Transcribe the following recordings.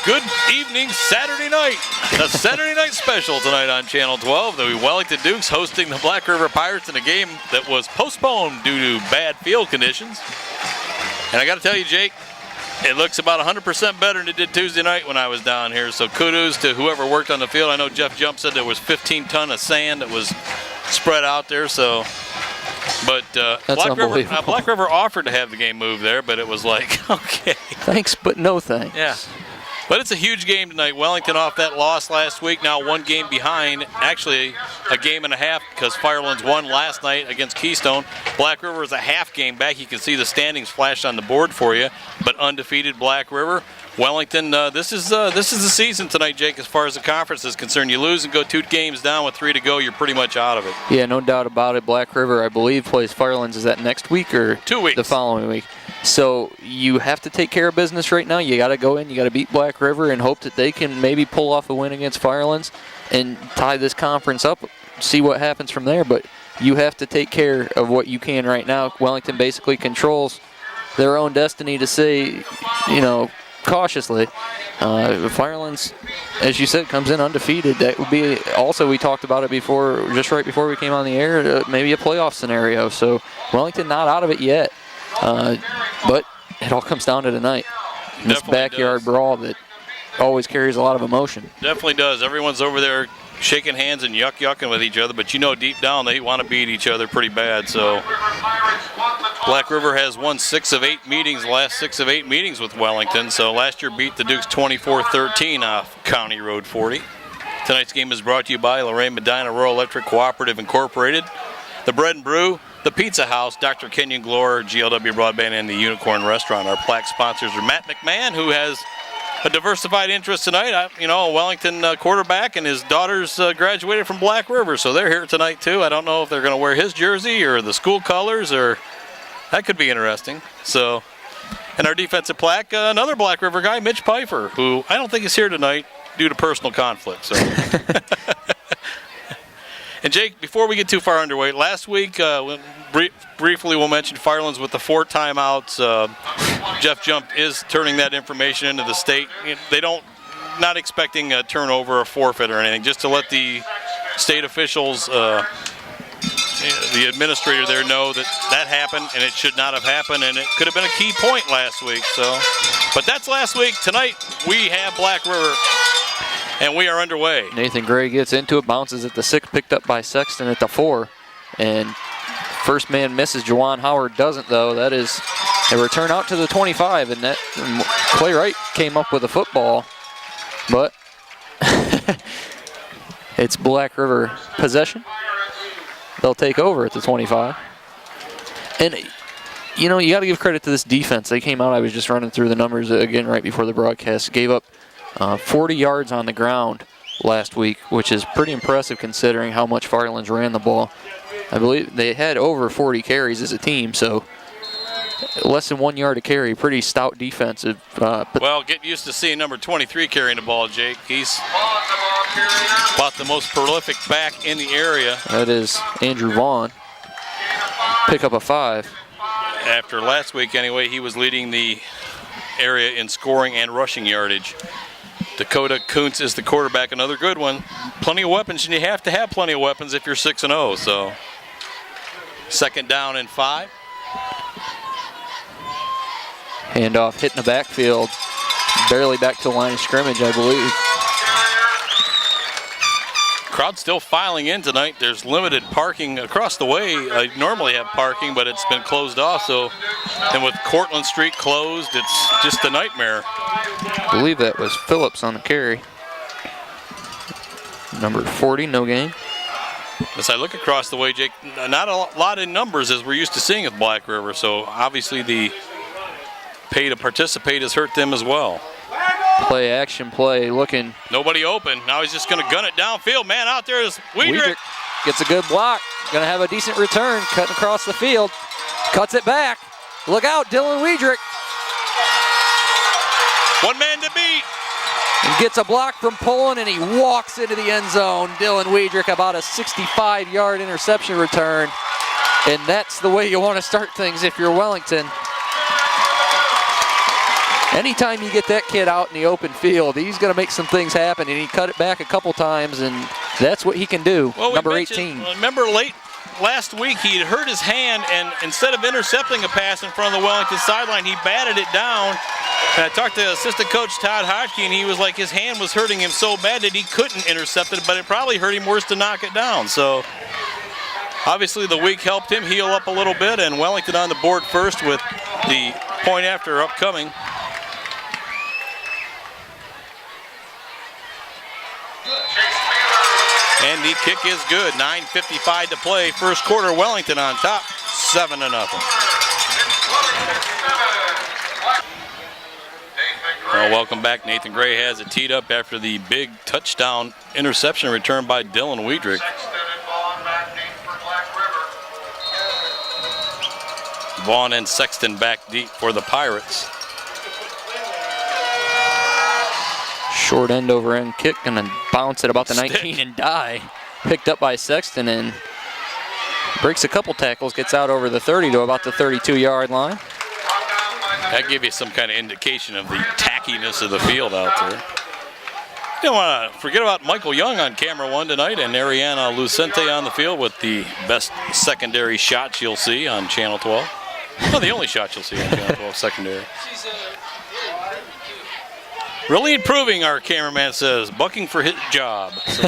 Good evening, Saturday night. A Saturday night special tonight on Channel 12. The Wellington Dukes hosting the Black River Pirates in a game that was postponed due to bad field conditions. And I got to tell you, Jake, it looks about 100% better than it did Tuesday night when I was down here. So kudos to whoever worked on the field. I know Jeff Jump said there was 15 ton of sand that was spread out there. So, but Black River offered to have the game moved there, but it was like, okay. Thanks, but no thanks. Yeah. But it's a huge game tonight. Wellington off that loss last week, now one game behind, actually a game and a half because Firelands won last night against Keystone. Black River is a half game back. You can see the standings flashed on the board for you, but undefeated Black River. Wellington, this is the season tonight, Jake, as far as the conference is concerned. You lose and go 2 games down with 3 to go, you're pretty much out of it. Yeah, no doubt about it. Black River, I believe, plays Firelands. Is that next week or 2 weeks? The following week. So you have to take care of business right now. You got to go in, you got to beat Black River and hope that they can maybe pull off a win against Firelands and tie this conference up, see what happens from there. But you have to take care of what you can right now. Wellington basically controls their own destiny to say, cautiously. Firelands, as you said, comes in undefeated. That would be also, we talked about it before, just right before we came on the air, maybe a playoff scenario. So Wellington not out of it yet. But it all comes down to tonight. This backyard brawl that always carries a lot of emotion. Definitely does. Everyone's over there shaking hands and yucking with each other, but deep down they want to beat each other pretty bad. So Black River has won 6 of 8 meetings, the last 6 of 8 meetings with Wellington. So last year beat the Dukes 24-13 off County Road 40. Tonight's game is brought to you by Lorraine Medina Rural Electric Cooperative Incorporated, the Bread and Brew, the Pizza House, Dr. Kenyon Glore, GLW Broadband, and the Unicorn Restaurant. Our plaque sponsors are Matt McMahon, who has a diversified interest tonight. A Wellington quarterback, and his daughters graduated from Black River, so they're here tonight too. I don't know if they're going to wear his jersey or the school colors, or that could be interesting. So, and our defensive plaque, another Black River guy, Mitch Pfeiffer, who I don't think is here tonight due to personal conflict. So. And Jake, before we get too far underway, last week, briefly we'll mention Firelands with the 4 timeouts. Jeff Jump is turning that information into the state. Not expecting a turnover, a forfeit or anything, just to let the state officials, the administrator there know that happened and it should not have happened, and it could have been a key point last week. So, but that's last week. Tonight we have Black River. And we are underway. Nathan Gray gets into it, bounces at the 6, picked up by Sexton at the 4. And first man misses. Jawan Howard doesn't, though. That is a return out to the 25. And that Clay Wright came up with a football. But it's Black River possession. They'll take over at the 25. And, you got to give credit to this defense. They came out, I was just running through the numbers again right before the broadcast, gave up 40 yards on the ground last week, which is pretty impressive considering how much Firelands ran the ball. I believe they had over 40 carries as a team, so less than 1 yard a carry. Pretty stout defensive. Well, get used to seeing number 23 carrying the ball, Jake. He's about the most prolific back in the area. That is Andrew Vaughn. Pick up a 5. After last week, anyway, he was leading the area in scoring and rushing yardage. Dakota Kuntz is the quarterback, another good one. Plenty of weapons, and you have to have plenty of weapons if you're 6-0. So, 2nd down and 5. Handoff hitting the backfield, barely back to the line of scrimmage, I believe. Crowd still filing in tonight. There's limited parking across the way. I normally have parking, but it's been closed off. So, and with Cortland Street closed, it's just a nightmare. I believe that was Phillips on the carry. Number 40, no gain. As I look across the way, Jake, not a lot in numbers as we're used to seeing at Black River. So obviously the pay to participate has hurt them as well. Play action play, looking. Nobody open. Now he's just going to gun it downfield. Man, out there is Wiedrich. Gets a good block. Going to have a decent return. Cutting across the field. Cuts it back. Look out, Dylan Wiedrich. One man to beat. And gets a block from Poland, and he walks into the end zone. Dylan Wiedrich, about a 65-yard interception return. And that's the way you want to start things if you're Wellington. Anytime you get that kid out in the open field, he's going to make some things happen, and he cut it back a couple times, and that's what he can do. Well, number 18. Remember late last week he had hurt his hand, and instead of intercepting a pass in front of the Wellington sideline, he batted it down. And I talked to assistant coach Todd Hodgkin, and he was like his hand was hurting him so bad that he couldn't intercept it, but it probably hurt him worse to knock it down. So obviously the week helped him heal up a little bit, and Wellington on the board first with the point after upcoming. And the kick is good. 9:55 to play. First quarter, Wellington on top, 7-0. Well, welcome back. Nathan Gray has it teed up after the big touchdown interception return by Dylan Wiedrich. Vaughn and Sexton back deep for the Pirates. Short end over end kick and then bounce at about the 19 and die. Picked up by Sexton and breaks a couple tackles, gets out over the 30 to about the 32-yard line. That gives you some kind of indication of the tackiness of the field out there. You don't want to forget about Michael Young on camera one tonight and Ariana Lucente on the field with the best secondary shots you'll see on Channel 12. Well, the only shot you'll see on Channel 12 secondary. Really improving, our cameraman says, bucking for his job. So.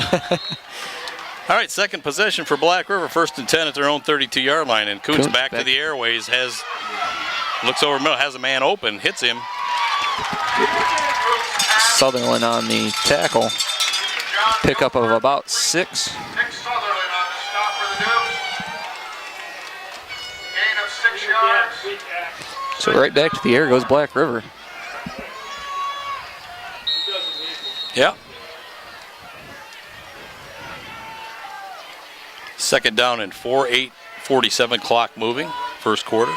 All right, second possession for Black River, 1st and 10 at their own 32-yard line. And Kuntz back to the airways, looks over middle, has a man open, hits him. Sutherland on the tackle. Pickup of about 6. So right back to the air goes Black River. Yeah. Second down and 4, 8:47 clock moving, first quarter.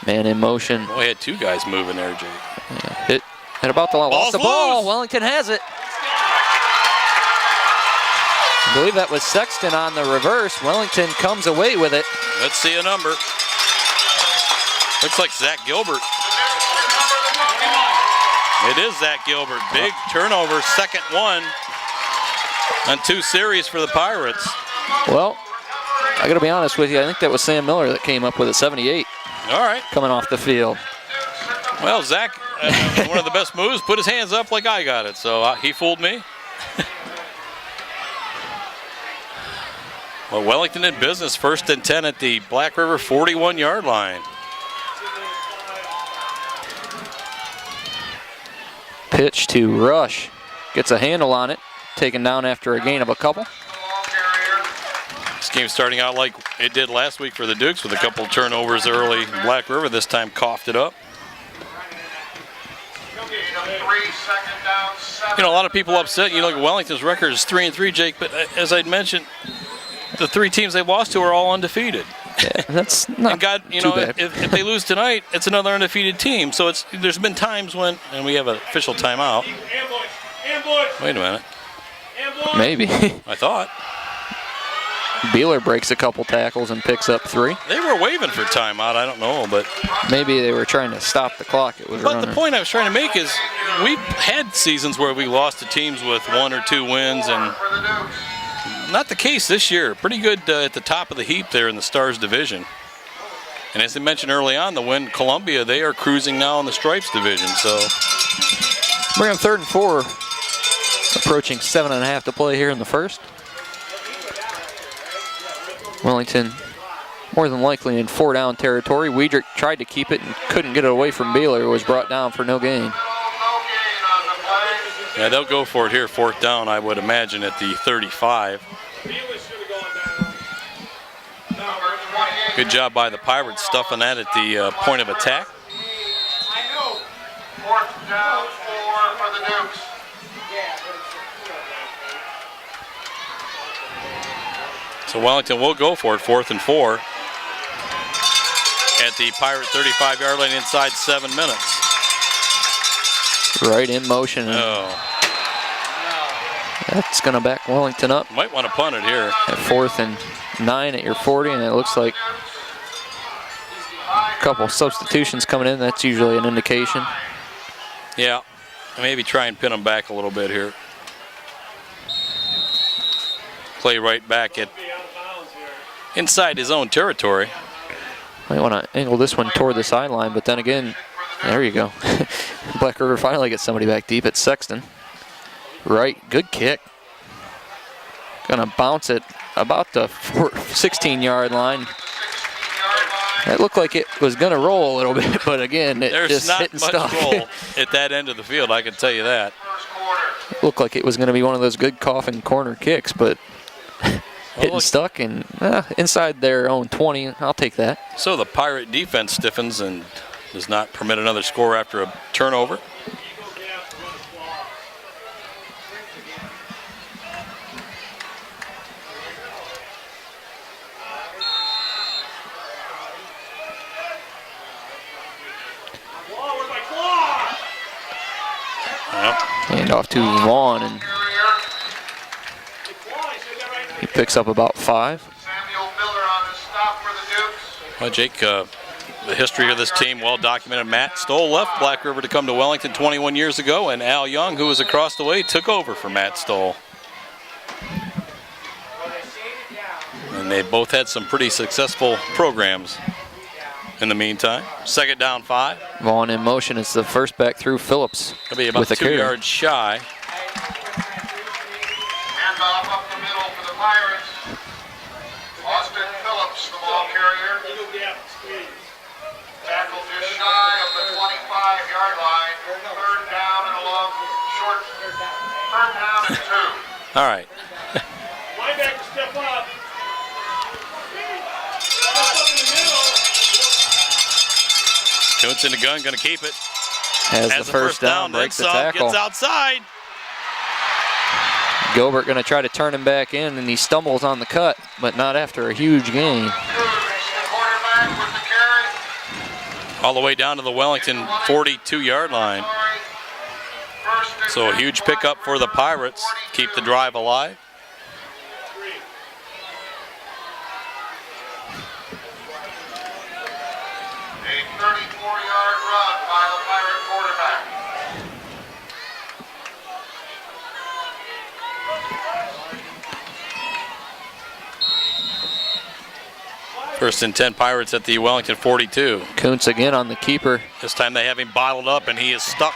Man in motion. Boy, had 2 guys moving there, Jake. Yeah, hit at about the line. Lost the ball. Wellington has it. I believe that was Sexton on the reverse. Wellington comes away with it. Let's see a number. Looks like Zach Gilbert. It is Zach Gilbert. Big turnover, second one on 2 series for the Pirates. Well, I got to be honest with you. I think that was Sam Miller that came up with a 78. All right. Coming off the field. Well, Zach, one of the best moves, put his hands up like I got it. So he fooled me. Well, Wellington in business, 1st and 10 at the Black River 41-yard line. Pitch to Rush. Gets a handle on it. Taken down after a gain of a couple. This game starting out like it did last week for the Dukes with a couple of turnovers early. Black River this time coughed it up. You know, a lot of people upset. You look at Wellington's record is 3-3, Jake, but as I'd mentioned, the 3 teams they lost to are all undefeated. Yeah, that's not too bad. If they lose tonight, it's another undefeated team. So there's been times when, and we have an official timeout. Wait a minute. Maybe. I thought. Beeler breaks a couple tackles and picks up 3. They were waving for timeout. I don't know, but maybe they were trying to stop the clock. It was but running. The point I was trying to make is we've had seasons where we lost to teams with 1 or 2 wins, and not the case this year. Pretty good at the top of the heap there in the Stars division. And as I mentioned early on, the win Columbia, they are cruising now in the Stripes division. So bring up 3rd and 4. Approaching 7.5 to play here in the first. Wellington more than likely in 4-down territory. Wiedrich tried to keep it and couldn't get it away from Beeler. It was brought down for no gain. Yeah, they'll go for it here, 4th down, I would imagine, at the 35. Good job by the Pirates stuffing that at the point of attack. 4th down, 4 for the Dukes. So Wellington will go for it, 4th and 4 at the Pirate 35-yard line inside 7 minutes. Right in motion. Oh. That's going to back Wellington up. Might want to punt it here. At 4th and 9 at your 40, and it looks like a couple substitutions coming in. That's usually an indication. Yeah, maybe try and pin them back a little bit here. Clay right back at inside his own territory. Might want to angle this one toward the sideline, but then again, there you go. Black River finally gets somebody back deep at Sexton. Right, good kick. Gonna bounce it about the 16-yard line. It looked like it was gonna roll a little bit, but again, it There's just not hit and much stuck. roll at that end of the field, I can tell you that. It looked like it was gonna be one of those good coffin corner kicks, but hit and stuck and inside their own 20. I'll take that. So the Pirate defense stiffens and does not permit another score after a turnover. Hand off to Vaughn, and he picks up about 5. Samuel Miller on the stop for the Dukes. Well, Jake, the history of this team well documented. Matt Stoll left Black River to come to Wellington 21 years ago, and Al Young, who was across the way, took over for Matt Stoll. And they both had some pretty successful programs in the meantime. Second down 5. Vaughn in motion. It's the first back through Phillips. That'll be about with a 2 carry. yards shy. Handoff up the middle for the Pirates. Austin Phillips, the ball carrier. Tackled just shy of the 25-yard line. Third down and a long, short. Third down and 2. All right. Linebacker step up. Coates in the gun, going to keep it. Has Has the first down, breaks the tackle. Gets outside. Gilbert going to try to turn him back in, and he stumbles on the cut, but not after a huge gain. Quarterback with the carry. All the way down to the Wellington 42-yard line. So a huge pickup for the Pirates. Keep the drive alive. A 34-yard run by the Pirate quarterback. First and 10 Pirates at the Wellington 42. Kuntz again on the keeper. This time they have him bottled up and he is stuck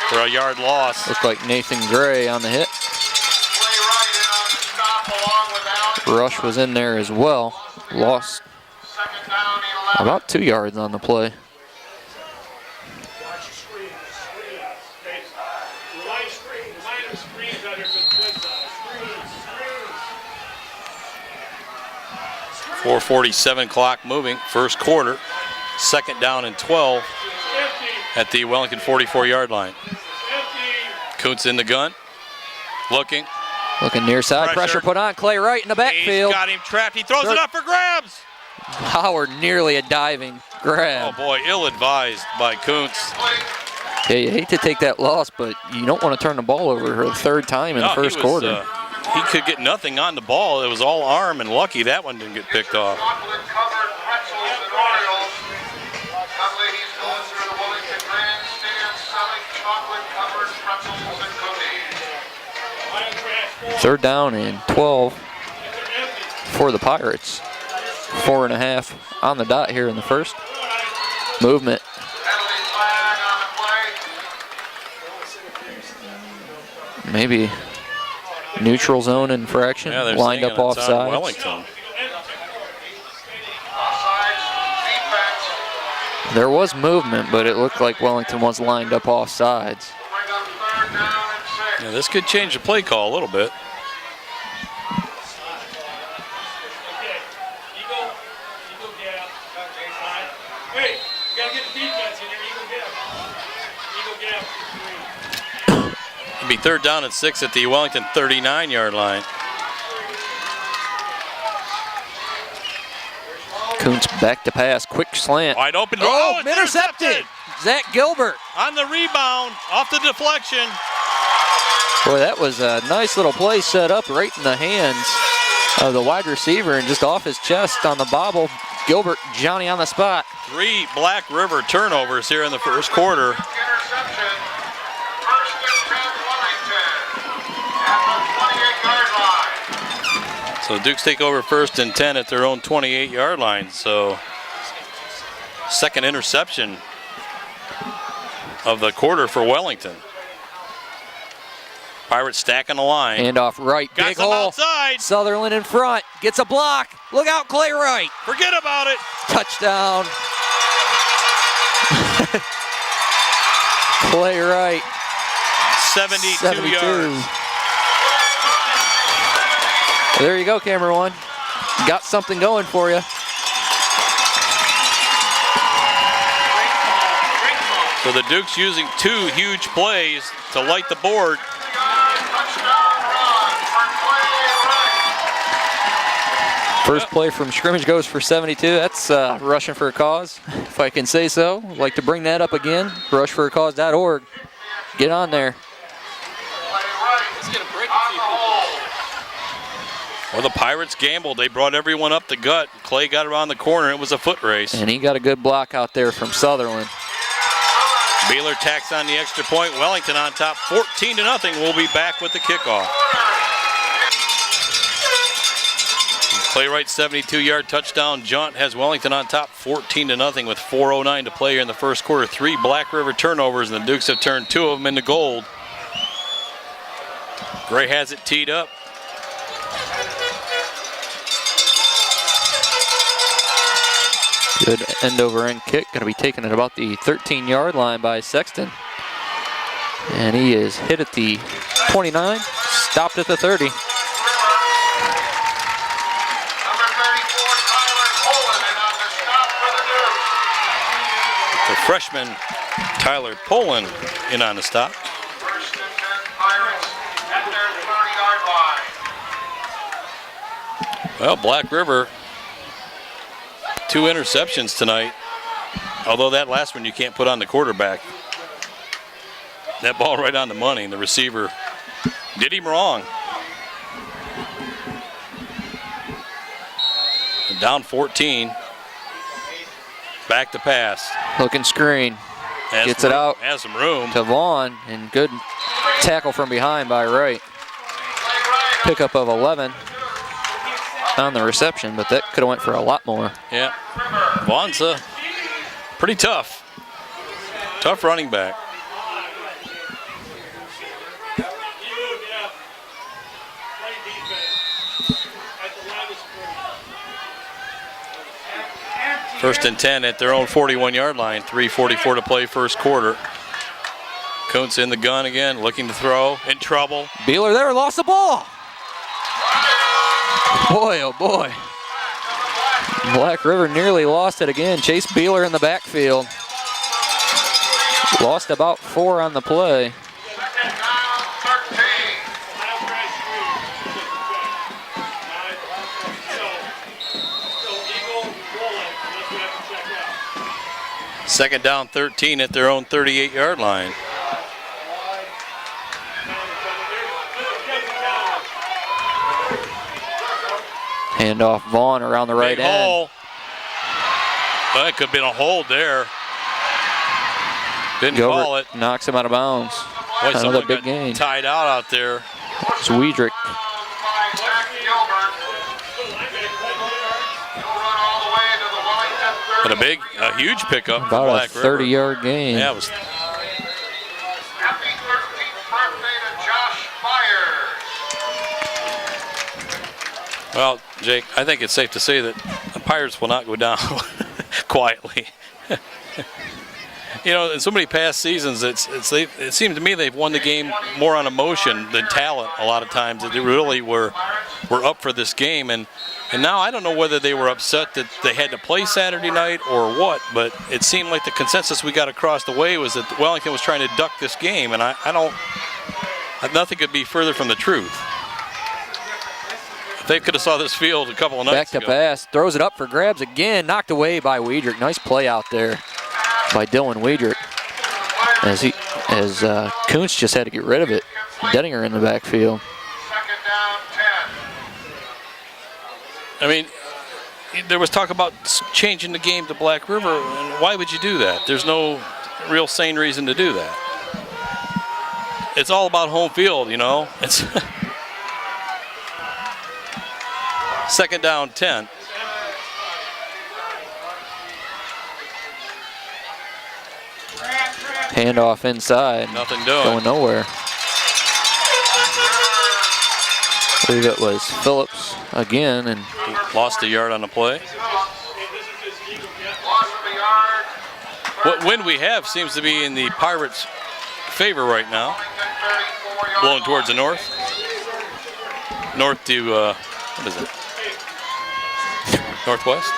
for a yard loss. Looks like Nathan Gray on the hit. Play right in on the stop along with Alex. Rush was in there as well. Lost Second down, 11. about 2 yards on the play. Screen. 4:47 clock moving. First quarter. Second down and 12 at the Wellington 44-yard line. Kuntz in the gun. Looking. Looking near side. Pressure put on. Clay Wright in the backfield. He's got him trapped. He throws it up for grabs. Howard nearly a diving grab. Oh boy, ill-advised by Kuntz. Yeah, you hate to take that loss, but you don't want to turn the ball over for the third time in the first quarter. He could get nothing on the ball. It was all arm, and lucky that one didn't get picked off. Chocolate-covered pretzels and Oreos. Young ladies going through the Wellington grandstand selling chocolate-covered pretzels and cookies. Third down and 12 for the Pirates. 4.5 on the dot here in the first. Movement. Penalty flag on the play. Maybe neutral zone infraction. Yeah, they're lined saying up it's on offside. Wellington. Offsides, defense. There was movement, but it looked like Wellington was lined up offsides. Bring up third down and 6. Yeah, this could change the play call a little bit. It'll be third down and 6 at the Wellington 39-yard line. Kuntz back to pass, quick slant. Wide open. Oh, It's intercepted. Zach Gilbert. On the rebound, off the deflection. Boy, that was a nice little play set up right in the hands of the wide receiver and just off his chest on the bobble. Gilbert, Johnny on the spot. 3 Black River turnovers here in the first quarter. Interception. So Dukes take over 1st and 10 at their own 28-yard line. So second interception of the quarter for Wellington. Pirates stacking the line. Hand off right. Got Big some hole. outside. Sutherland in front. Gets a block. Look out, Clay Wright. Forget about it. Touchdown. Clay Wright. 72 yards. There you go, camera one. Got something going for you. So the Dukes using 2 huge plays to light the board. First play from scrimmage goes for 72. That's rushing for a cause, if I can say so. I'd like to bring that up again. Rushforacause.org. Get on there. Well, the Pirates gambled. They brought everyone up the gut. Clay got around the corner. It was a foot race. And he got a good block out there from Sutherland. Beeler tacks on the extra point. Wellington on top, 14-0. We'll be back with the kickoff. Clay Wright's 72-yard touchdown jaunt has Wellington on top, 14-0 with 4:09 to play here in the first quarter. 3 Black River turnovers, and the Dukes have turned 2 of them into gold. Gray has it teed up. Good end-over-end kick. Going to be taken at about the 13-yard line by Sexton. And he is hit at the 29, stopped at the 30. Number 34, Tyler Poland, and on the stop for the Dukes. The freshman Tyler Poland in on the stop. 1st and 10 Pirates at their 30-yard line. Well, Black River, 2 interceptions tonight. Although that last one you can't put on the quarterback. That ball right on the money, and the receiver did him wrong. And down 14. Back to pass. Looking screen. Has Gets some it room- out Has some room. to Vaughn, and good tackle from behind by Wright. Pickup of 11 on the reception, but that could have went for a lot more. Yeah. Vaughn's pretty tough. Tough running back. First and 10 at their own 41-yard line. 3:44 to play first quarter. Kuntz in the gun again, looking to throw. In trouble. Beeler there, lost the ball. Boy, oh boy. Black River nearly lost it again. Chase Beeler in the backfield. Lost about 4 on the play. Second down, 13. Second down 13 at their own 38-yard line. Hand off Vaughn around the right Big end. hole. Well, that could have been a hold there. Didn't call it. Knocks him out of bounds. Boy, Another someone big got gain. tied out there. It's Weidrich. By Zach Gilbert. He'll run all the way to the Wellington 30. But a huge pickup for About a Black River. 30-yard gain. Yeah, it was. Happy 13th birthday to Josh Myers. Well, Jake, I think it's safe to say that the Pirates will not go down quietly. You know, in so many past seasons, it seemed to me they've won the game more on emotion than talent a lot of times. That they really were up for this game, and now I don't know whether they were upset that they had to play Saturday night or what, but it seemed like the consensus we got across the way was that Wellington was trying to duck this game, and nothing could be further from the truth. They could have saw this field a couple of nights Back ago. to pass. Throws it up for grabs again. Knocked away by Weidrich. Nice play out there by Dylan Weidrich. As Kuntz just had to get rid of it. Denninger in the backfield. Second down, 10. I mean, there was talk about changing the game to Black River, and why would you do that? There's no real sane reason to do that. It's all about home field, you know. Second down, 10. Handoff inside. Nothing doing. Going nowhere. I believe it was Phillips again, and Lost a yard on the play. Loss of a yard. What wind we have seems to be in the Pirates' favor right now. Wellington 34-yard Blowing towards the line. north. North to, what is it? Northwest?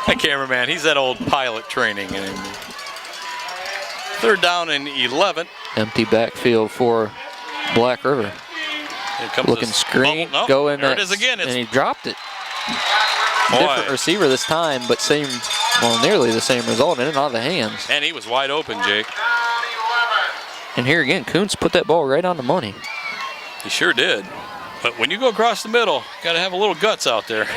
That cameraman, he's that old pilot training. Third down and 11. empty backfield for Black River. Here comes Looking this screen, bubble. go in there that, it is again. and It's he dropped it. boy. Different receiver this time, but same, well, nearly the same result, and out of the hands. And he was wide open, Jake. Down 11. And here again, Kuntz put that ball right on the money. He sure did. But when you go across the middle, got to have a little guts out there.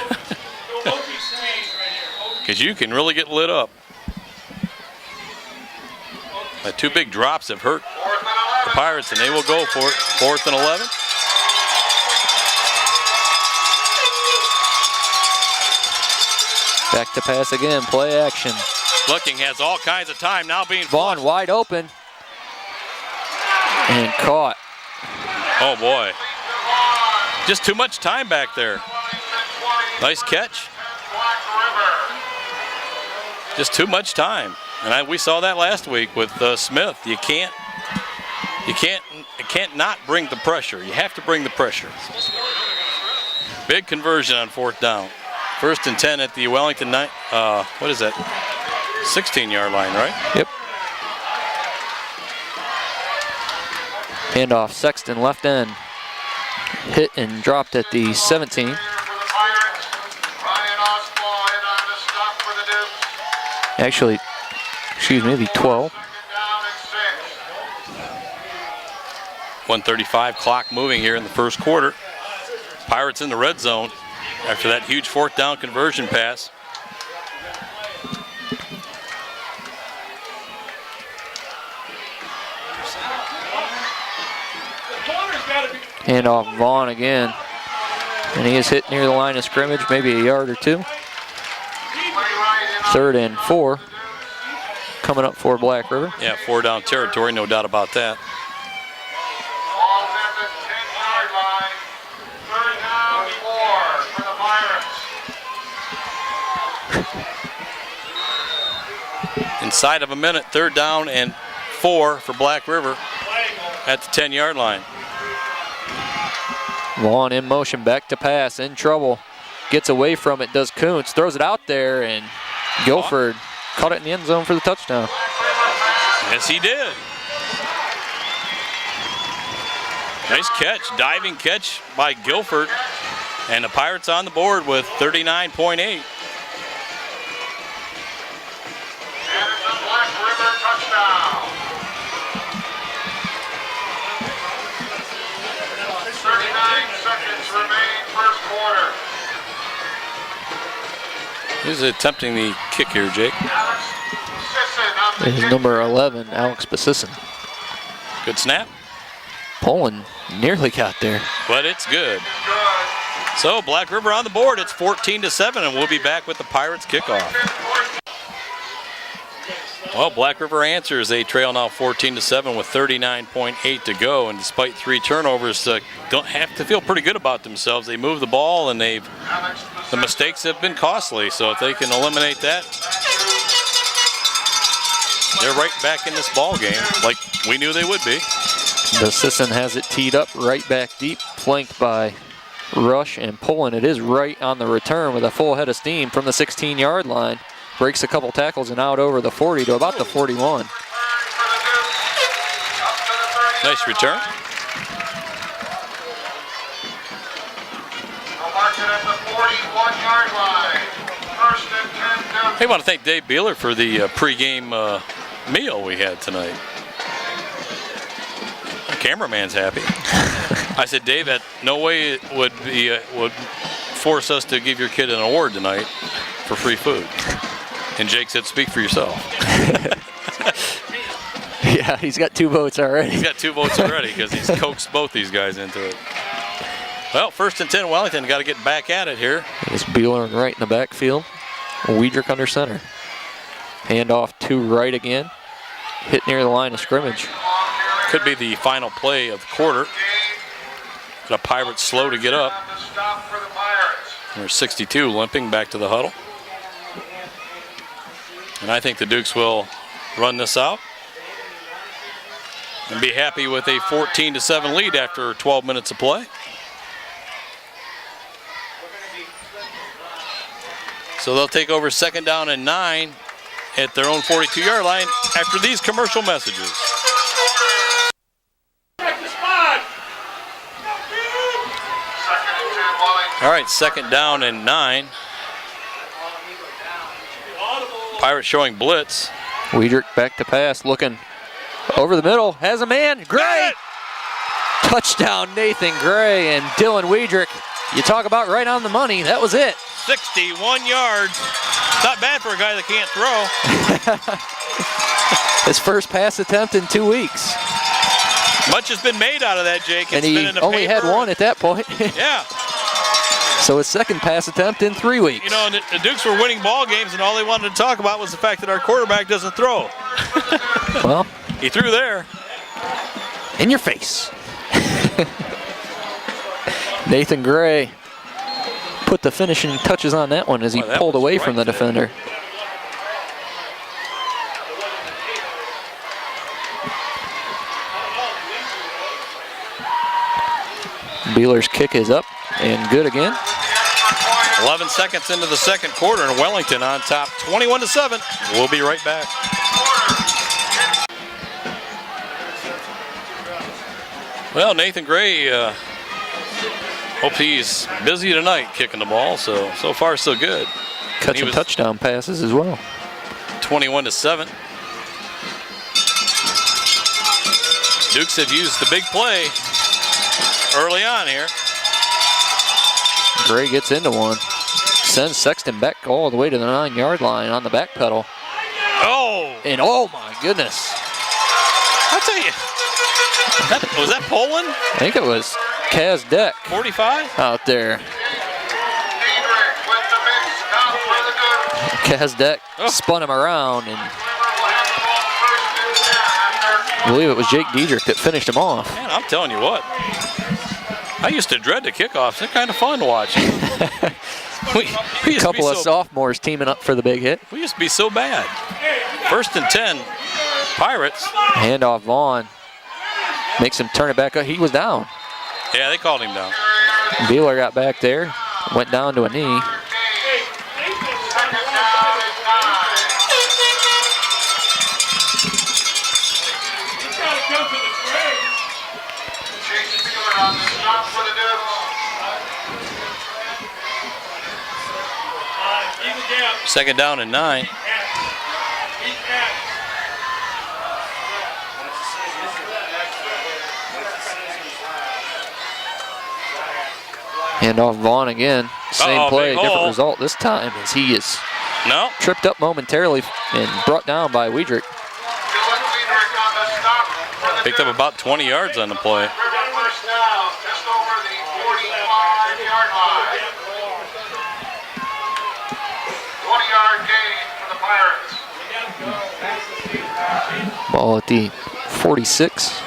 Because you can really get lit up. The two big drops have hurt Fourth and the 11. Pirates, and they will go for it. 4th and 11. Back to pass again, play action. Looking has all kinds of time now being Vaughn wide open. And caught. Oh boy. Just too much time back there. Wellington 20. Nice catch. Black River. Just too much time. And we saw that last week with Smith. You can't not bring the pressure. You have to bring the pressure. Big conversion on 4th down. 1st and 10 at the Wellington, what is that? 16-yard line, right? Yep. Handoff, Sexton left end. Hit and dropped at the 17. For the Pirates. Ryan Oswald hit on the stop for the Dukes. Actually, excuse me, the 12. Second down and 6. 1:35 clock moving here in the first quarter. Pirates in the red zone after that huge 4th down conversion pass. Handoff, Vaughn again. And he is hit near the line of scrimmage, maybe a yard or two. Play right in on 3rd and 4. Coming up for Black River. Yeah, 4 down territory, no doubt about that. Ball's at the 10-yard line. 3rd down, 4 for the Pirates. Inside of a minute, 3rd down and 4 for Black River at the 10-yard line. Vaughn in motion, back to pass, in trouble. Gets away from it, does Kuntz, throws it out there, and Guilford caught it in the end zone for the touchdown. Yes, he did. Nice catch, diving catch by Guilford. And the Pirates on the board with 39.8. And it's a Black River touchdown. 39 seconds remain first quarter. He's attempting the kick here, Jake. Alex Sisson on the This is kick. number 11, Alex Basisson. Good snap, Poland nearly got there. but it's good. Good. So Black River on the board. It's 14-7, and we'll be back with the Pirates kickoff. Well, Black River answers. They trail now 14-7 with 39.8 to go, and despite 3 turnovers, don't have to feel pretty good about themselves. They move the ball, and the mistakes have been costly. So if they can eliminate that, they're right back in this ball game, like we knew they would be. Basisson has it teed up right back deep, flanked by Rush and Poland. It is right on the return with a full head of steam from the 16-yard line. Breaks a couple tackles and out over the 40 to about the 41. Nice return. Mark it at the 41-yard line. 1st and 10 Dukes. Hey, I want to thank Dave Beeler for the pregame meal we had tonight. The cameraman's happy. I said, Dave, that no way it would force us to give your kid an award tonight for free food. And Jake said, speak for yourself. Yeah, he's got 2 votes already. He's got 2 votes already because he's coaxed both these guys into it. Well, 1st and 10, Wellington got to get back at it here. It's Beeler right in the backfield. Weidrich under center. Handoff to right again. Hit near the line of scrimmage. Could be the final play of the quarter. The Pirates slow to get up. Number 62 limping back to the huddle. And I think the Dukes will run this out and be happy with a 14-7 lead after 12 minutes of play. So they'll take over 2nd down and 9 at their own 42-yard line after these commercial messages. All right, 2nd down and 9. Pirates showing blitz. Weidrich back to pass, looking over the middle, has a man, Gray! Touchdown, Nathan Gray and Dylan Weidrich. You talk about right on the money, that was it. 61 yards. Not bad for a guy that can't throw. His first pass attempt in 2 weeks. Much has been made out of that, Jake. And he only had one at that point. Yeah. So his second pass attempt in 3 weeks. You know, the Dukes were winning ball games, and all they wanted to talk about was the fact that our quarterback doesn't throw. Well, he threw there. In your face. Nathan Gray put the finishing touches on that one as he pulled away from the defender. Beeler's kick is up and good again. 11 seconds into the second quarter, and Wellington on top, 21-7. We'll be right back. Well, Nathan Gray, hope he's busy tonight kicking the ball. So far so good. Catching touchdown passes as well. 21-7. Dukes have used the big play early on here. Gray gets into one. Sends Sexton back all the way to the 9-yard line on the back pedal. Oh! And oh my goodness. I'll tell you. Was that Poland? I think it was Kaz Deck. 45? Out there. Kaz Deck spun him around, and I believe it was Jake Diedrich that finished him off. Man, I'm telling you what. I used to dread the kickoffs. They're kind of fun to watch. A couple of sophomores teaming up for the big hit. We used to be so bad. 1st and 10, Pirates. Handoff Vaughn. Makes him turn it back up. He was down. Yeah, they called him down. Beeler got back there. Went down to a knee. Second down and 9. Handoff Vaughn again. Same play, different hole. result this time as he is tripped up momentarily and brought down by Weidrich. Picked up about 20 yards on the play. First down, just over the 45-yard line. 20-yard gain for the Pirates. Ball at the 46.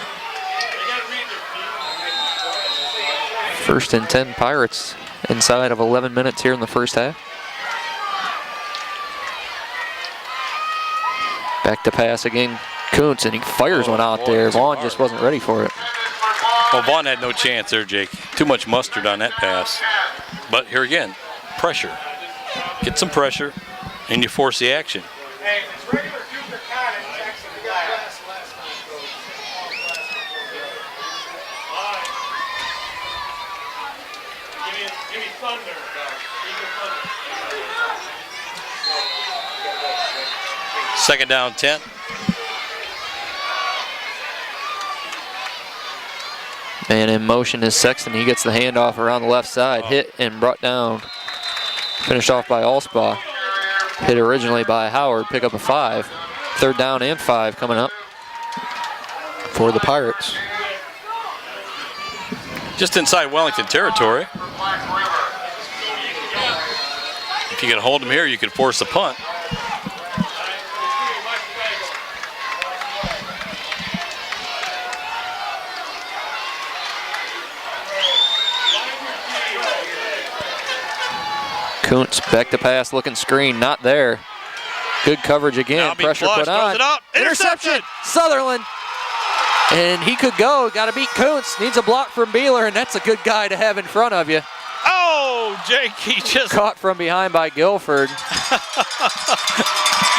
1st and 10 Pirates inside of 11 minutes here in the first half. Back to pass again, Kuntz, and he fires one out there. Vaughn just wasn't ready for it. Well, Vaughn had no chance there, Jake. Too much mustard on that pass. But here again, pressure. Get some pressure, and you force the action. Hey, if it's regular Duke or Cotton, it's actually glass. Give me thunder. Second down, 10. And in motion is Sexton. He gets the handoff around the left side. Hit and brought down. Finished off by Allspaw. Hit originally by Howard. Pick up a 5. 3rd down and 5 coming up for the Pirates. Just inside Wellington territory. For Black River. If you can hold him here, you can force a punt. Kuntz back to pass, looking screen, not there. Good coverage again. Now being Pressure flushed, put on. throws it up. Interception! Sutherland. And he could go. Got to beat Kuntz. Needs a block from Beeler, and that's a good guy to have in front of you. Oh, Jake, he just Caught from behind by Guilford.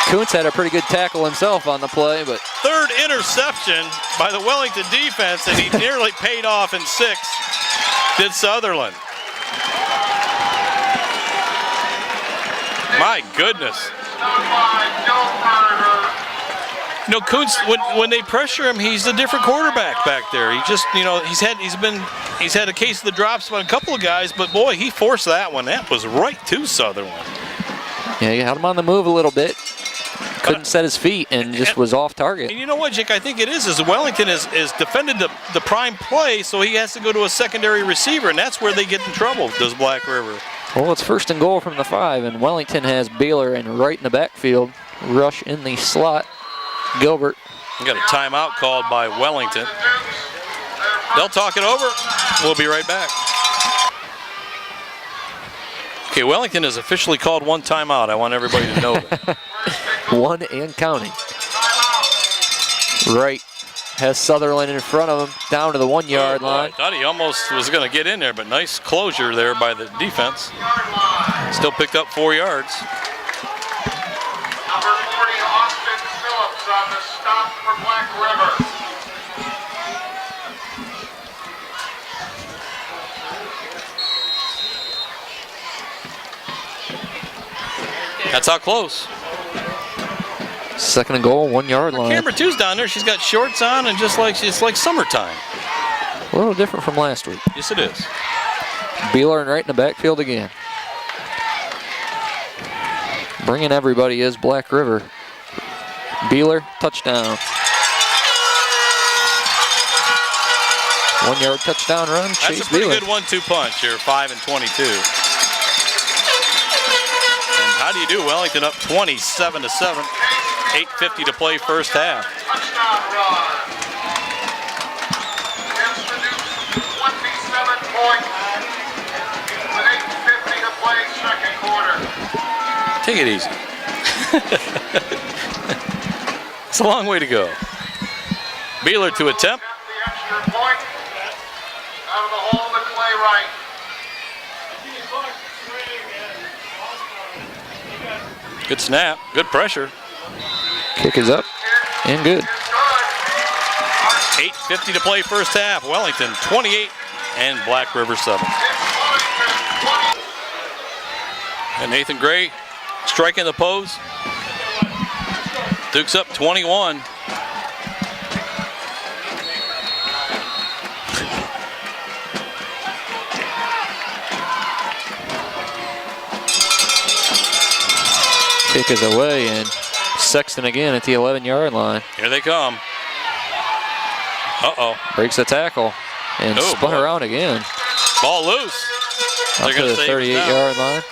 Kuntz had a pretty good tackle himself on the play, but third interception by the Wellington defense, and he nearly paid off in 6. Did Sutherland. My goodness. You know, Kuntz, when they pressure him, he's a different quarterback back there. He just, you know, he's had a case of the drops by a couple of guys, but boy, he forced that one. That was right to Sutherland. yeah, he had him on the move a little bit. Couldn't set his feet and just was off target. And you know what, Jake? I think it is Wellington is defended the prime play, so he has to go to a secondary receiver, and that's where they get in trouble, does Black River. Well, it's 1st and goal from the 5, and Wellington has Beeler and right in the backfield. Rush in the slot. Gilbert. We got a timeout called by Wellington. They'll talk it over. We'll be right back. Okay, Wellington has officially called one timeout. I want everybody to know that. 1 and counting. Right has Sutherland in front of him, down to the 1-yard line. I thought he almost was going to get in there, but nice closure there by the defense. Still picked up 4 yards. Number 40, Austin Phillips on the stop for Black River. That's how close. 2nd and goal, 1-yard line. Camera 2's down there. She's got shorts on and just like it's like summertime. A little different from last week. Yes, it is. Beeler right in the backfield again. Bringing everybody is Black River. Beeler, touchdown. 1-yard touchdown run. That's Chase a pretty Beeler. good 1-2 punch here, 5 and 22. And how do you do? Wellington up 27-7. 8:50 to play first half. Touchdown run. Introduced 27 points with 8:50 to play second quarter. Take it easy. It's a long way to go. Beeler to attempt. Got the extra point out of the hole to Clay Wright. Good snap. Good pressure. Kick is up and good. 8:50 to play first half. Wellington 28 and Black River 7. And Nathan Gray striking the pose. Duke's up 21. Kick is away, and Sexton again at the 11-yard line. Here they come. Uh-oh. Breaks the tackle and Oh, spun boy. around again. Ball loose. Up They're to gonna the say he was down. 38-yard line.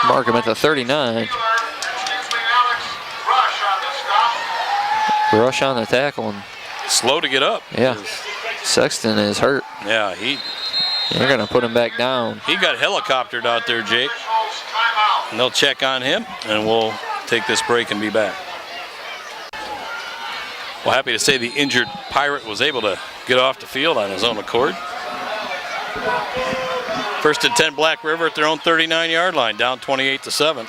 Mark him at the 39. Alex Rush on the stop. Rush on the tackle, and Slow to get up. yeah, Sexton is hurt. Yeah, They're going to put him back down. he got helicoptered out there, Jake. Officials timeout. And they'll check on him, and we'll take this break and be back. Well, happy to say the injured Pirate was able to get off the field on his own accord. 1st and 10 Black River at their own 39-yard line, down 28-7.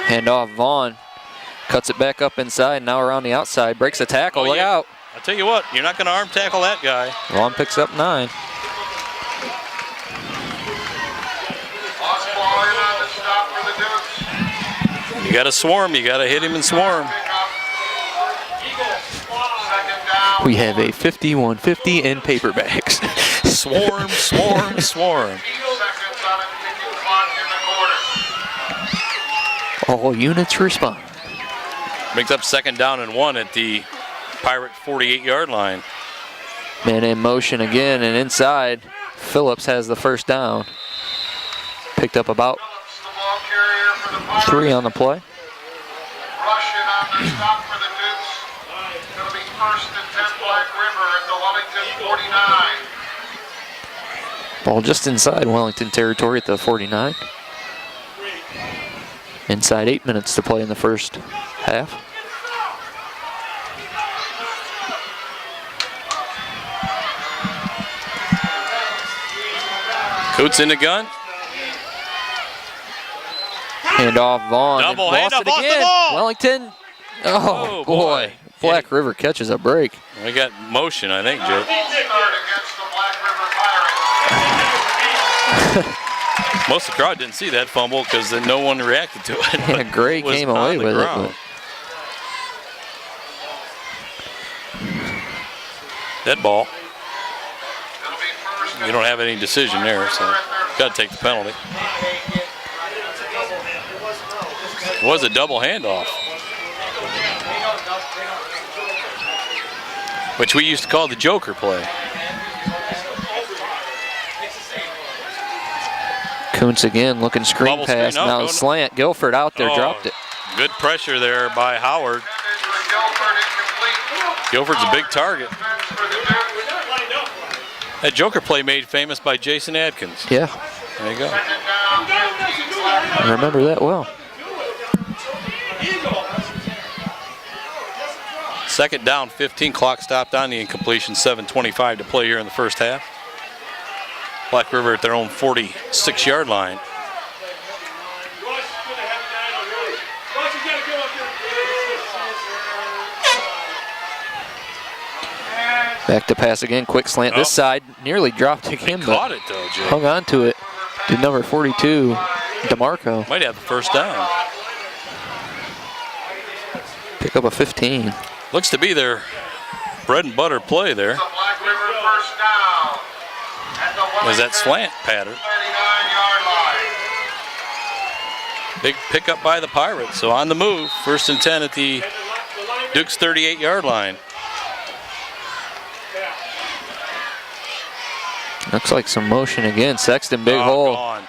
Hand off Vaughn. Cuts it back up inside, now around the outside. Breaks the tackle, look yeah. out. I'll tell you what, you're not going to arm tackle that guy. Vaughn picks up 9. Oswald in on the stop for the Dukes. You got to swarm, you got to hit him and swarm. Second down. We have a 51-50 in paperbacks. Swarm, swarm, swarm. 8 seconds on a ticking clock in the quarter. All units respond. Brings up 2nd down and 1 at the Pirate 48-yard line. Man in motion again, and inside, Phillips has the first down. Picked up about Phillips, the ball carrier for the Pirates. 3 on the play. Rushing on the stop for the Dukes. It'll be first and 10 Black River at the Wellington 49. Ball just inside Wellington territory at the 49. Inside 8 minutes to play in the first half. Coots in the gun. Handoff, Vaughn. Double and lost handoff it off the again. ball. Wellington. Oh, boy. Black River catches a break. We got motion, I think, Jake. Start against the Black River Pirates. Most of the crowd didn't see that fumble because no one reacted to it. Yeah, Gray It was came on away the with ground. it. Dead ball. It'll be first You don't have any decision there, so got to take the penalty. It was a double handoff, which we used to call the Joker play. Kuntz again looking screen Bubble screen, pass. no, Now no, no. slant. Guilford out there, Oh, dropped it. Good pressure there by Howard. Guilford's a big target. That Joker play made famous by Jason Adkins. Yeah, There you go. I remember that well. Second down, 15. Clock stopped on the incompletion. 7:25 to play here in the first half. Black River at their own 46-yard line. Back to pass again. Quick slant this side. Nearly dropped again, Caught but it though, Jay. hung on to it. To number 42, DeMarco. Might have the first down. Pick up a 15. Looks to be their bread and butter play there. The Black River first down at the Was that Wellington slant pattern. 39-yard line. Big pickup by the Pirates. So on the move, first and 10 at the Duke's 38-yard line. Looks like some motion again. Sexton, big Oh, hole. gone.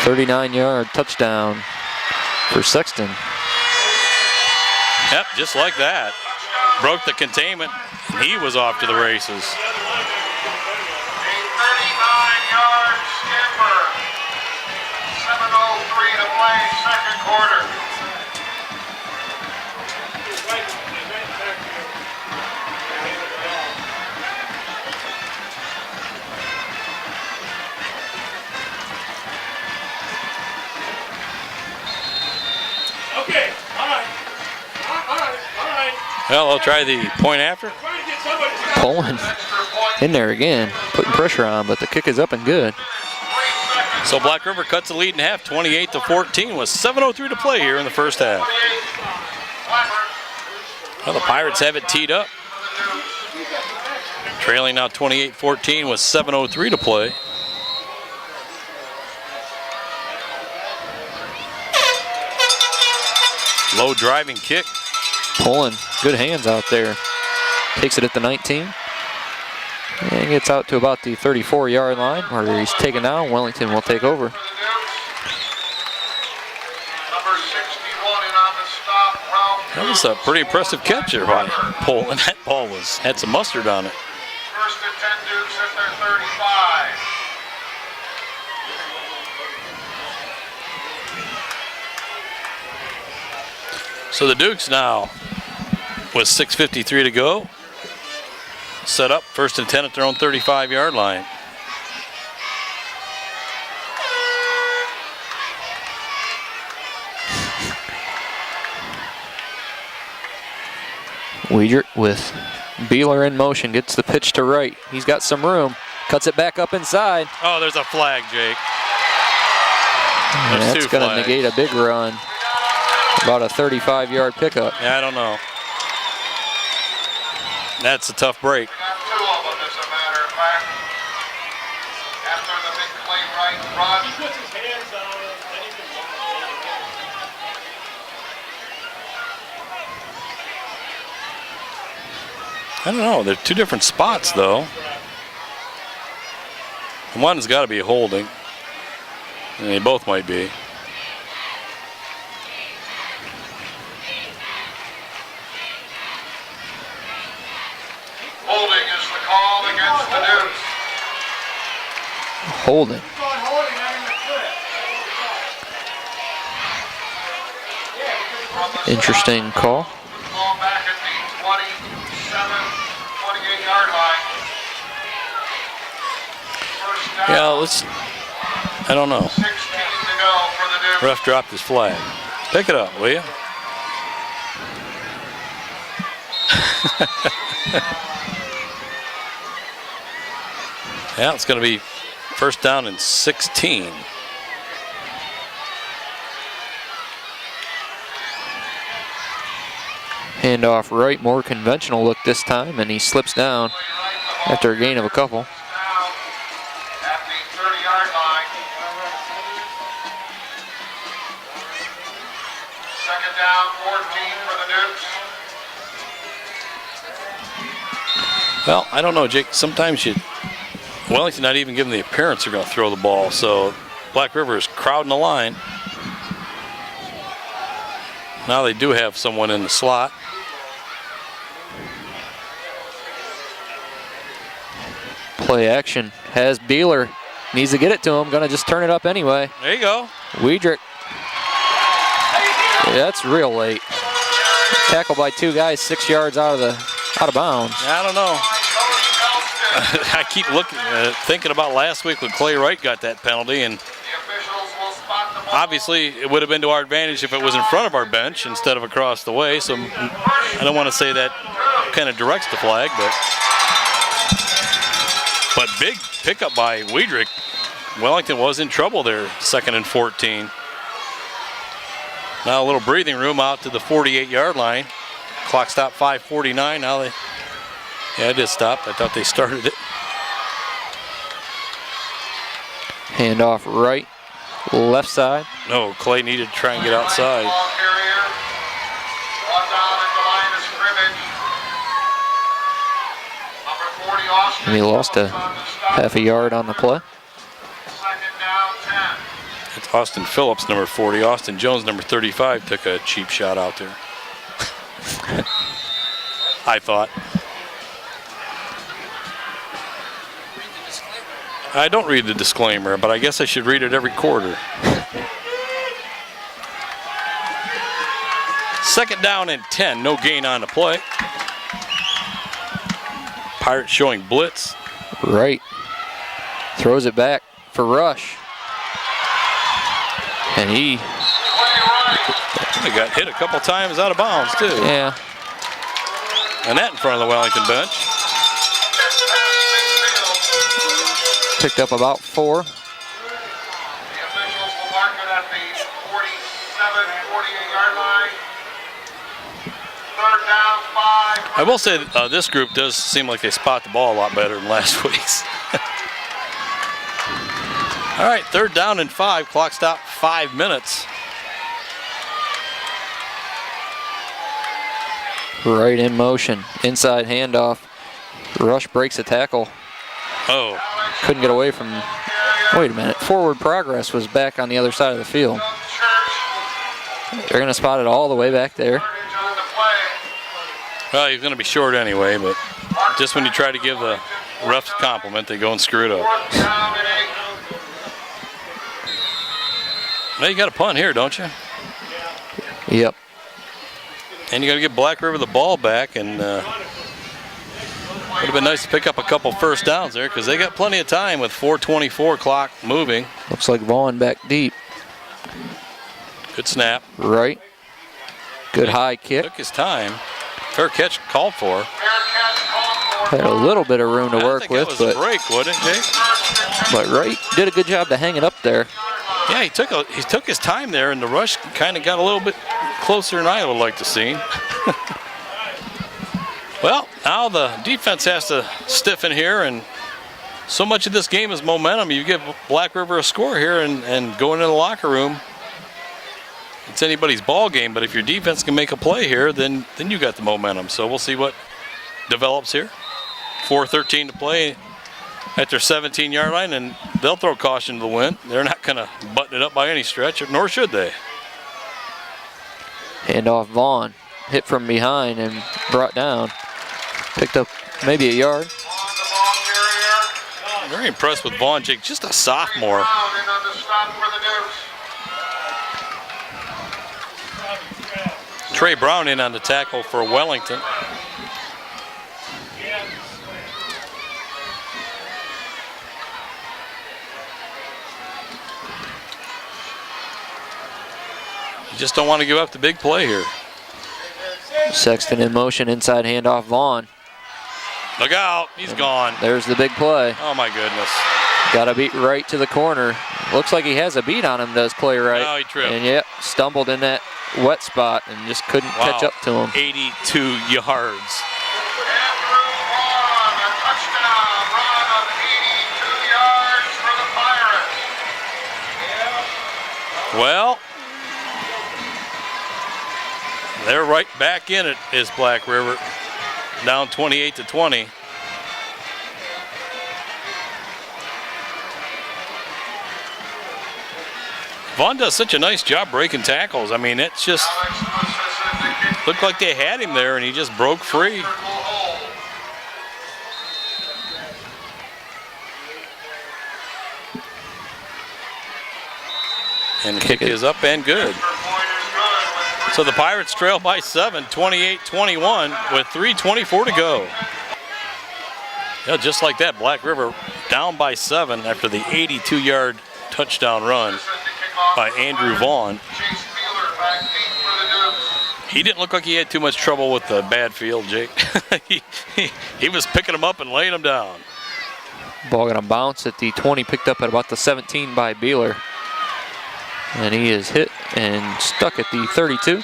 39-yard touchdown for Sexton. Yep, just like that. Broke the containment, and he was off to the races. A 39-yard skipper. 7:03 to play, second quarter. Okay, all right. Well, I'll try the point after. Try to get somebody to Pulling in there again. Putting pressure on, but the kick is up and good. So Black River cuts the lead in half, 28-14, with 7:03 to play here in the first half. Well, the Pirates have it teed up. Trailing now 28-14 with 7:03 to play. Low driving kick. Pulling. Good hands out there. Takes it at the 19. And gets out to about the 34-yard line where he's taken down. Wellington will take over. Number 61 in on the stop, Ralph. That was a pretty impressive catch there by Poland. That ball had some mustard on it. First and 10 Dukes at their 35. So the Dukes now, with 6:53 to go, set up first and 10 at their own 35-yard line. Wiedert with Beeler in motion, gets the pitch to right. He's got some room, cuts it back up inside. Oh, there's a flag, Jake. And There's that's two going to flags. negate a big run. About a 35-yard pickup. Yeah, I don't know. That's a tough break. We got two of them, as a matter of fact. After the big play right run. He puts his hands on it, then he can walk. I don't know. They're two different spots, though. One's got to be holding. And they both might be. Holding is the call against the Dukes. Holding. Interesting call. Ball back at the 27, 28-yard line. First down, Yeah, let's. I don't know. 16 to go for the Dukes. Ref dropped his flag. Pick it up, will you? Yeah, it's going to be first down and 16. Handoff right, more conventional look this time, and he slips down after a gain of a couple. Down at the 30-yard line. Second down, 14 for the Dukes. Well, I don't know, Jake. Sometimes Wellington not even giving the appearance they're going to throw the ball. So Black River is crowding the line. Now they do have someone in the slot. Play action has Beeler. Needs to get it to him. Gonna just turn it up anyway. There you go. Wiedrich. Yeah, that's real late. Tackled by two guys 6 yards out of bounds. I don't know. I keep thinking about last week when Clay Wright got that penalty, and The officials will spot the ball. obviously it would have been to our advantage if it was in front of our bench instead of across the way. So I don't want to say that kind of directs the flag, but big pickup by Wiedrich. Wellington was in trouble there, 2nd and 14. Now a little breathing room out to the 48-yard line. Clock stopped 5:49. Now it did stop. I thought they started it. Handoff right, left side. No, Clay needed to try and get outside. Ball carrier. Brought down at the line of scrimmage. Number 40, Austin. And he lost a half a yard on the play. Second down, 10. It's Austin Phillips, number 40. Austin Jones, number 35, took a cheap shot out there. I thought. I don't read the disclaimer, but I guess I should read it every quarter. Second down and 10, no gain on the play. Pirates showing blitz. Right. Throws it back for Rush. And he, He got hit a couple times out of bounds, too. yeah, And that in front of the Wellington bench. picked up about 4. The officials will mark it at the 47, 48-yard line. Third down, 5. I will say this group does seem like they spot the ball a lot better than last week's. All right, third down and 5. Clock stop 5 minutes. Right in motion. Inside handoff. Rush breaks a tackle. Oh, Couldn't get away from. Wait a minute. Forward progress was back on the other side of the field. They're going to spot it all the way back there. well, he's going to be short anyway, but just when you try to give the refs a compliment, they go and screw it up. Fourth down and 8. Now you got a punt here, don't you? Yep. And you got to give Black River the ball back, and would have been nice to pick up a couple first downs there because they got plenty of time with 4:24 clock moving. Looks like Vaughn back deep. Good snap. Right. Good high kick. Took his time. Fair catch called for. Fair catch called for. Had a little bit of room to I work think with, that was a but break, wasn't it, Jake? Wright did a good job to hang it up there. Yeah, he took his time there, and the rush kind of got a little bit closer than I would like to see. Well, now the defense has to stiffen here, and so much of this game is momentum. You give Black River a score here and go into the locker room. It's anybody's ball game, but if your defense can make a play here, then you got the momentum. So we'll see what develops here. 4:13 to play at their 17-yard line, and they'll throw caution to the wind. They're not going to button it up by any stretch, nor should they. Handoff Vaughn, hit from behind and brought down. Picked up maybe a yard. Very impressed with Vaughn, Jake. Just a sophomore. Trey Brown in on the tackle for Wellington. You just don't want to give up the big play here. Sexton in motion, inside handoff Vaughn. Look out, he's gone. There's the big play. Oh my goodness. Got a beat right to the corner. Looks like he has a beat on him, does Clay Wright. No, he tripped. And yep, stumbled in that wet spot and just couldn't catch up to him. 82 yards. Well, they're right back in it, is Black River. Down 28-20. Vaughn does such a nice job breaking tackles. I mean, it's just looked like they had him there and he just broke free. And kick is up and good. So the Pirates trail by 7, 28-21 with 3:24 to go. Yeah, just like that, Black River down by 7 after the 82-yard touchdown run by Andrew Vaughn. He didn't look like he had too much trouble with the bad field, Jake. he was picking them up and laying them down. Ball gonna bounce at the 20, picked up at about the 17 by Beeler. And he is hit and stuck at the 32.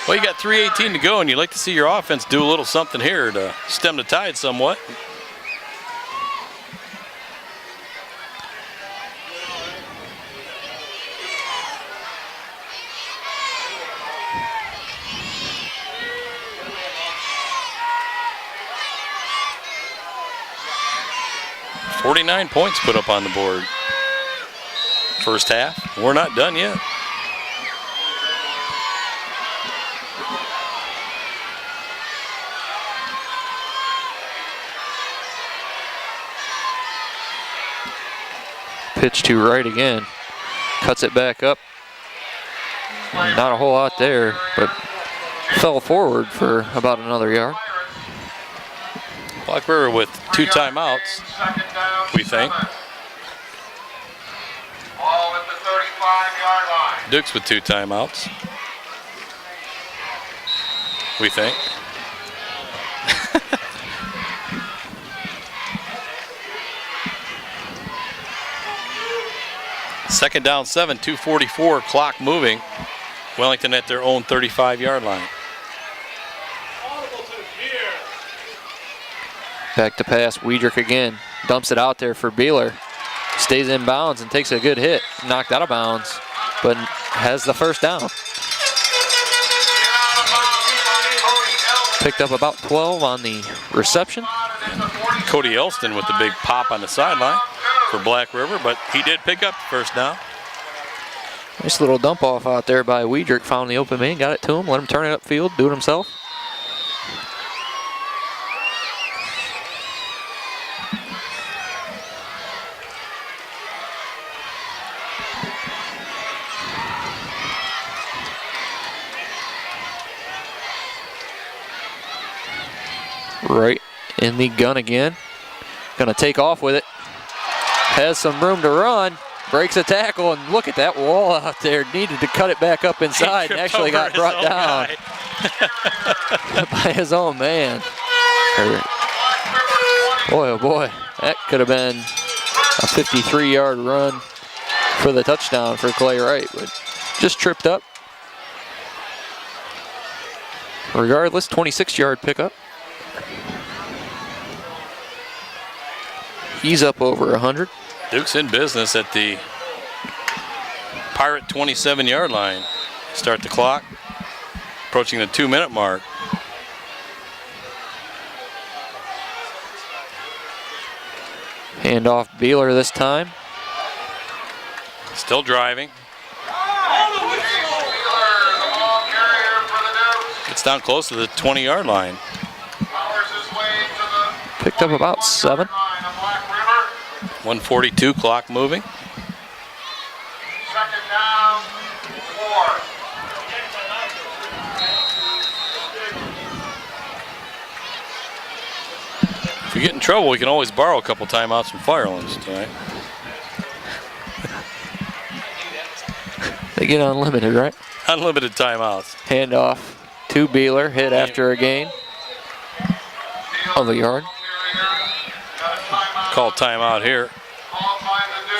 Well, you got 3:18 to go, and you'd like to see your offense do a little something here to stem the tide somewhat. "49 points put up on the board. First half. We're not done yet. Pitch to right again. Cuts it back up. Not a whole lot there, but fell forward for about another yard. Black River with 2 timeouts, we think. Ball at the 35-yard line. Dukes with 2 timeouts, we think. Second down 7, 2:44, clock moving. Wellington at their own 35-yard line. Back to pass, Weidrich again. Dumps it out there for Beeler. Stays in bounds and takes a good hit. Knocked out of bounds, but has the first down. Picked up about 12 on the reception. Cody Elston with the big pop on the sideline for Black River, but he did pick up the first down. Nice little dump off out there by Weidrich. Found the open man, got it to him, let him turn it upfield, do it himself. Right in the gun again. Gonna take off with it. Has some room to run. Breaks a tackle, and look at that wall out there. Needed to cut it back up inside and actually got brought down by his own man. Boy, oh boy, that could have been a 53-yard run for the touchdown for Clay Wright, but just tripped up. Regardless, 26-yard pickup. He's up over 100. Duke's in business at the Pirate 27-yard line. Start the clock. Approaching the 2-minute mark. Hand off Beeler this time. Still driving. Gets down close to the 20-yard line. Picked up about 7. 1:42, clock moving. Second down, 4. If we get in trouble, we can always borrow a couple timeouts from Firelands tonight. They get unlimited, right? Unlimited timeouts. Hand off to Beeler. Hit after a gain of a yard. Call timeout here.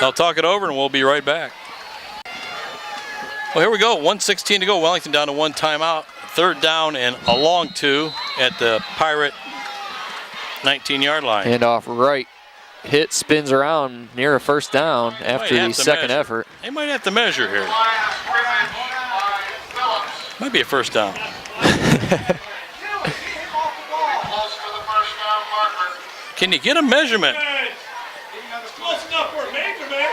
They'll talk it over and we'll be right back. Well, here we go. 1:16 to go. Wellington down to 1 timeout. 3rd down and a long 2 at the Pirate 19-yard line. Hand off right. Hit, spins around near a 1st down after the second effort. They might have to measure here. Might be a 1st down. Can you get a measurement? Close enough for a major, man.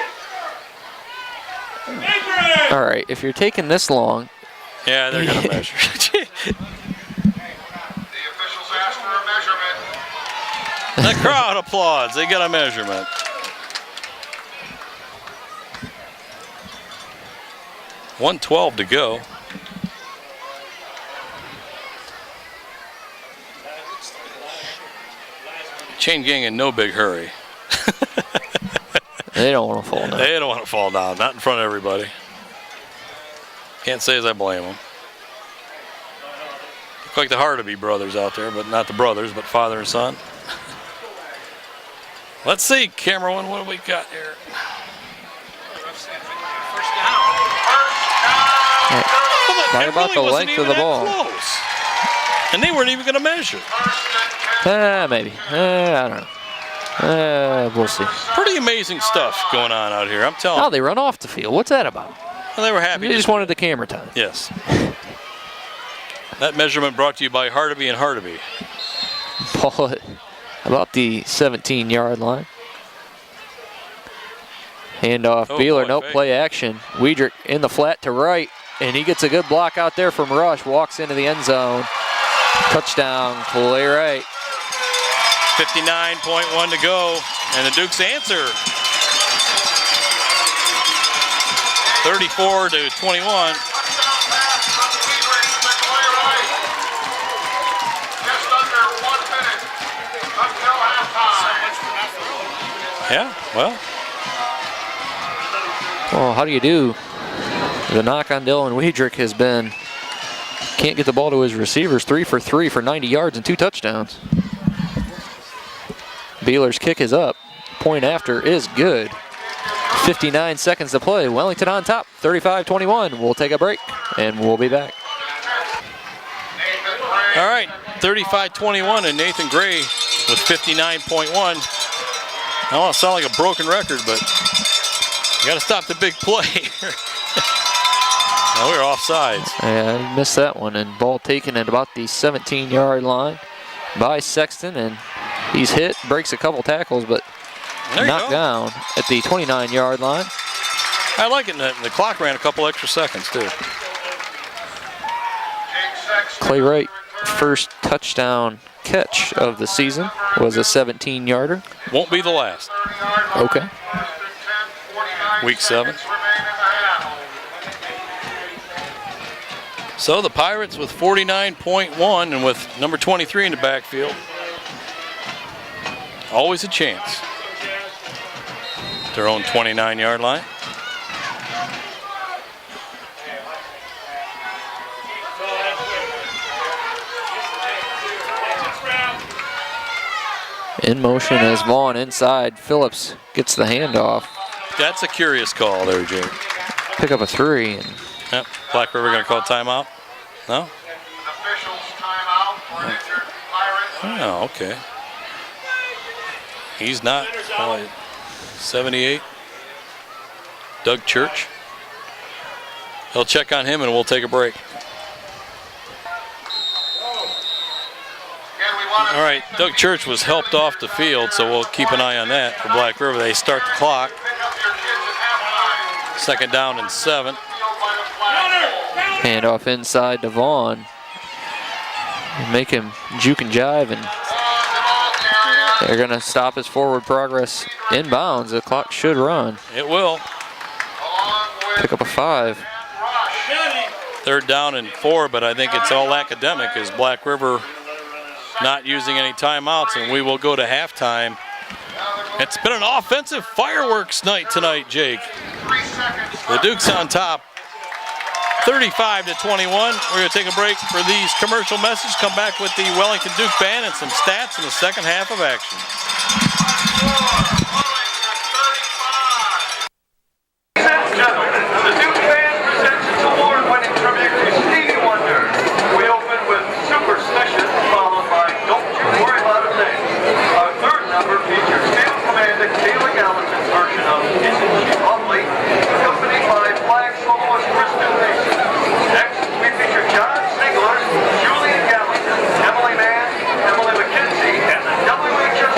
Major! All right, if you're taking this long, Yeah, they're going to measure. The officials asked for a measurement. The crowd applauds. They got a measurement. $1:12 to go. Chain gang in no big hurry. they don't want to fall down. They don't want to fall down, not in front of everybody. Can't say as I blame them. Look like the Hardaby brothers out there, but not the brothers, but father and son. Let's see, Cameron, what do we got here? Talk about the length of the ball. Close. And they weren't even going to measure. Maybe. I don't know. We'll see. Pretty amazing stuff going on out here, I'm telling Oh, you. they run off the field. What's that about? Well, they were happy. They just wanted the camera time. Yes. That measurement brought to you by Hardaby and Hardaby. Ball at about the 17-yard line. Hand off Beeler, boy, no fake. play action. Weidrich in the flat to right, and he gets a good block out there from Rush, walks into the end zone. Touchdown, play right. 59.1 to go, and the Dukes answer. 34 to 21. Just under 1 minute until halftime. Yeah, well, Well, how do you do? The knock on Dylan Weidrich has been, can't get the ball to his receivers, 3 for 3 for 90 yards and 2 touchdowns. Beeler's kick is up. Point after is good. 59 seconds to play. Wellington on top, 35-21. We'll take a break, and we'll be back. all right, 35-21, and Nathan Gray with 59.1. I don't want to sound like a broken record, but you got to stop the big play. Now we're offsides. Yeah, I missed that one, and ball taken at about the 17-yard line by Sexton, and he's hit, breaks a couple tackles, but There you knocked go. down at the 29-yard line. I like it. The clock ran a couple extra seconds, too. Clay Wright, first touchdown catch of the season, was a 17-yarder. Won't be the last. Okay. Week 7. So the Pirates with 49.1 and with number 23 in the backfield. Always a chance. Their own 29-yard line. In motion as Vaughn inside. Phillips gets the handoff. That's a curious call there, Jake. Pick up a 3. And Yep. Black River going to call timeout? No? Officials timeout for an injured Pirate. Oh, okay. He's not. 78. Doug Church. He'll check on him and we'll take a break. All right, Doug Church was helped off the field, so we'll keep an eye on that for Black River. They start the clock. 2nd down and 7. Hand off inside to Vaughn. Make him juke and jive, and they're going to stop his forward progress inbounds. The clock should run. It will. Pick up a 5. 3rd down and 4, but I think it's all academic as Black River not using any timeouts, and we will go to halftime. It's been an offensive fireworks night tonight, Jake. The Duke's on top, 35-21. We're going to take a break for these commercial messages. Come back with the Wellington Duke band and some stats in the second half of action. Ladies and gentlemen, the Duke band presents its award-winning tribute to Stevie Wonder. We open with Superstition, followed by Don't You Worry About a Thing. Our third number features Field Commander Kayla Gallatin's version of Isn't She Lovely, accompanied by flag soloist Kristen Mason. Next, we feature John Ziegler, Julian Gallatin, Emily Mann, Emily McKenzie, and the WHS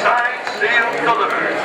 Signed, sealed, delivered.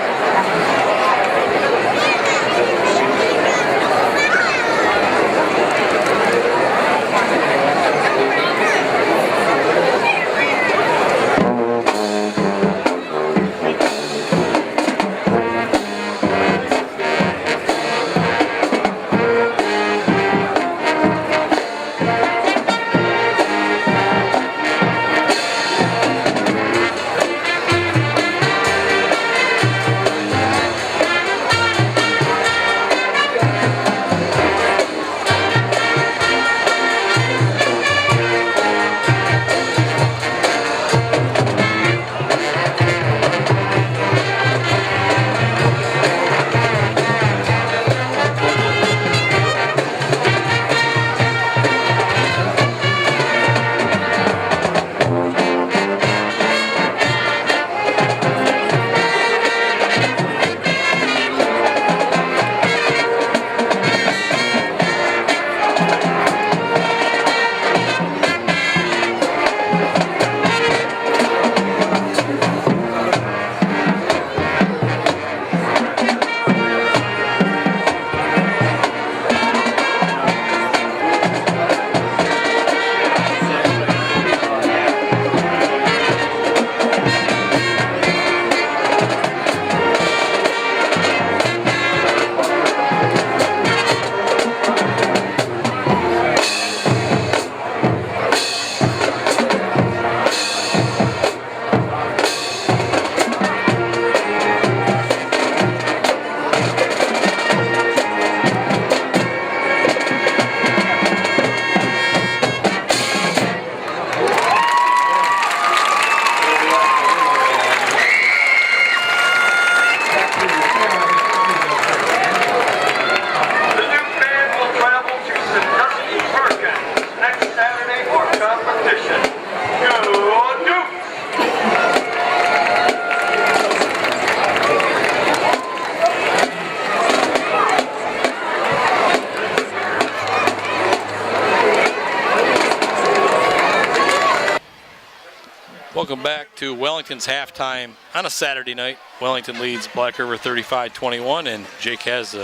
Welcome back to Wellington's halftime on a Saturday night. Wellington leads Black River 35-21, and Jake has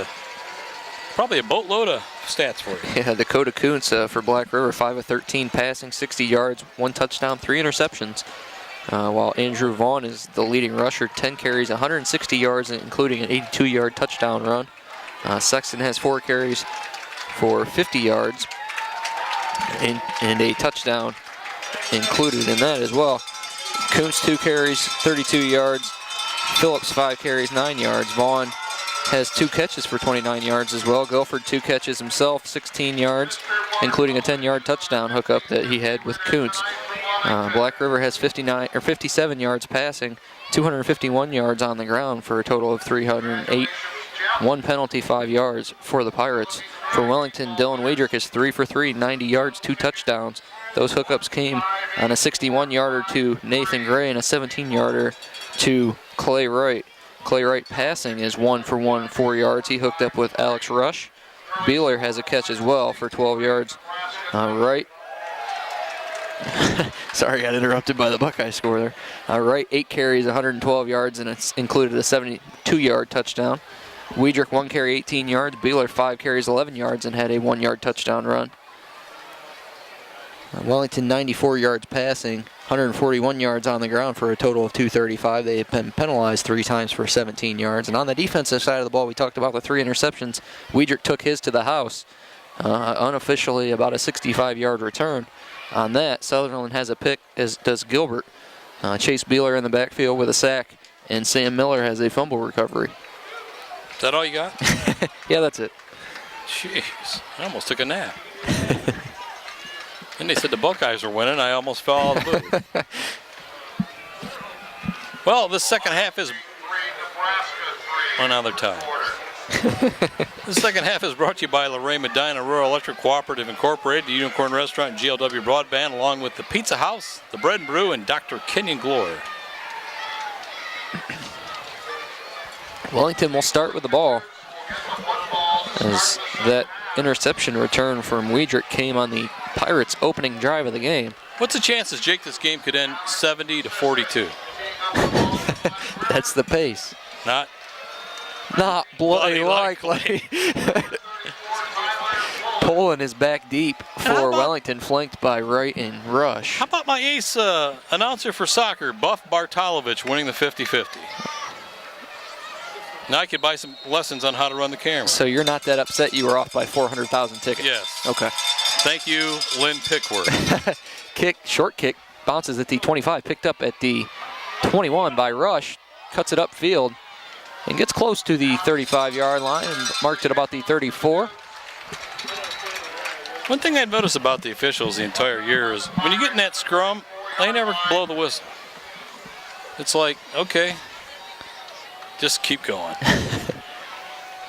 probably a boatload of stats for you. Yeah, Dakota Kuntz for Black River, 5 of 13 passing, 60 yards, 1 touchdown, 3 interceptions. While Andrew Vaughn is the leading rusher, 10 carries, 160 yards, including an 82-yard touchdown run. Sexton has 4 carries for 50 yards and a touchdown included in that as well. Kuntz 2 carries, 32 yards. Phillips 5 carries, 9 yards. Vaughn has 2 catches for 29 yards as well. Guilford 2 catches himself, 16 yards, including a 10-yard touchdown hookup that he had with Kuntz. Black River has 57 yards passing, 251 yards on the ground for a total of 308. 1 penalty, 5 yards for the Pirates. For Wellington, Dylan Wiedrich is 3 for 3, 90 yards, 2 touchdowns. Those hookups came on a 61-yarder to Nathan Gray and a 17-yarder to Clay Wright. Clay Wright passing is 1 for 1, 4 yards. He hooked up with Alex Rush. Beeler has a catch as well for 12 yards. Wright. Sorry, got interrupted by the Buckeye score there. Wright, 8 carries, 112 yards, and it's included a 72-yard touchdown. Wiedrich, 1 carry, 18 yards. Beeler, 5 carries, 11 yards, and had a 1-yard touchdown run. Wellington, 94 yards passing, 141 yards on the ground for a total of 235. They have been penalized 3 times for 17 yards. And on the defensive side of the ball, we talked about the 3 interceptions. Wiedrich took his to the house, unofficially about a 65-yard return. On that, Sutherland has a pick, as does Gilbert. Chase Beeler in the backfield with a sack, and Sam Miller has a fumble recovery. Is that all you got? Yeah, that's it. Jeez, I almost took a nap. And they said the Buckeyes were winning. I almost fell out of the booth. Well, the second half is another time. The second half is brought to you by Lorraine Medina Rural Electric Cooperative Incorporated, the Unicorn Restaurant, and GLW Broadband, along with the Pizza House, the Bread and Brew, and Dr. Kenyon Glory. Wellington will start with the ball, as that interception return from Wiedrich came on the Pirates' opening drive of the game. What's the chances, Jake, this game could end 70-42? That's the pace. Not Bloody bloody likely. Pulling is back deep for Wellington, flanked by Wright and Rush. How about my ace announcer for soccer, Buff Bartalovich, winning the 50-50? Now I could buy some lessons on how to run the camera. So you're not that upset you were off by 400,000 tickets? Yes. Okay. Thank you, Lynn Pickworth. Short kick, bounces at the 25, picked up at the 21 by Rush, cuts it upfield, and gets close to the 35-yard line and marks it about the 34. One thing I've noticed about the officials the entire year is when you get in that scrum, they never blow the whistle. It's like, okay, just keep going.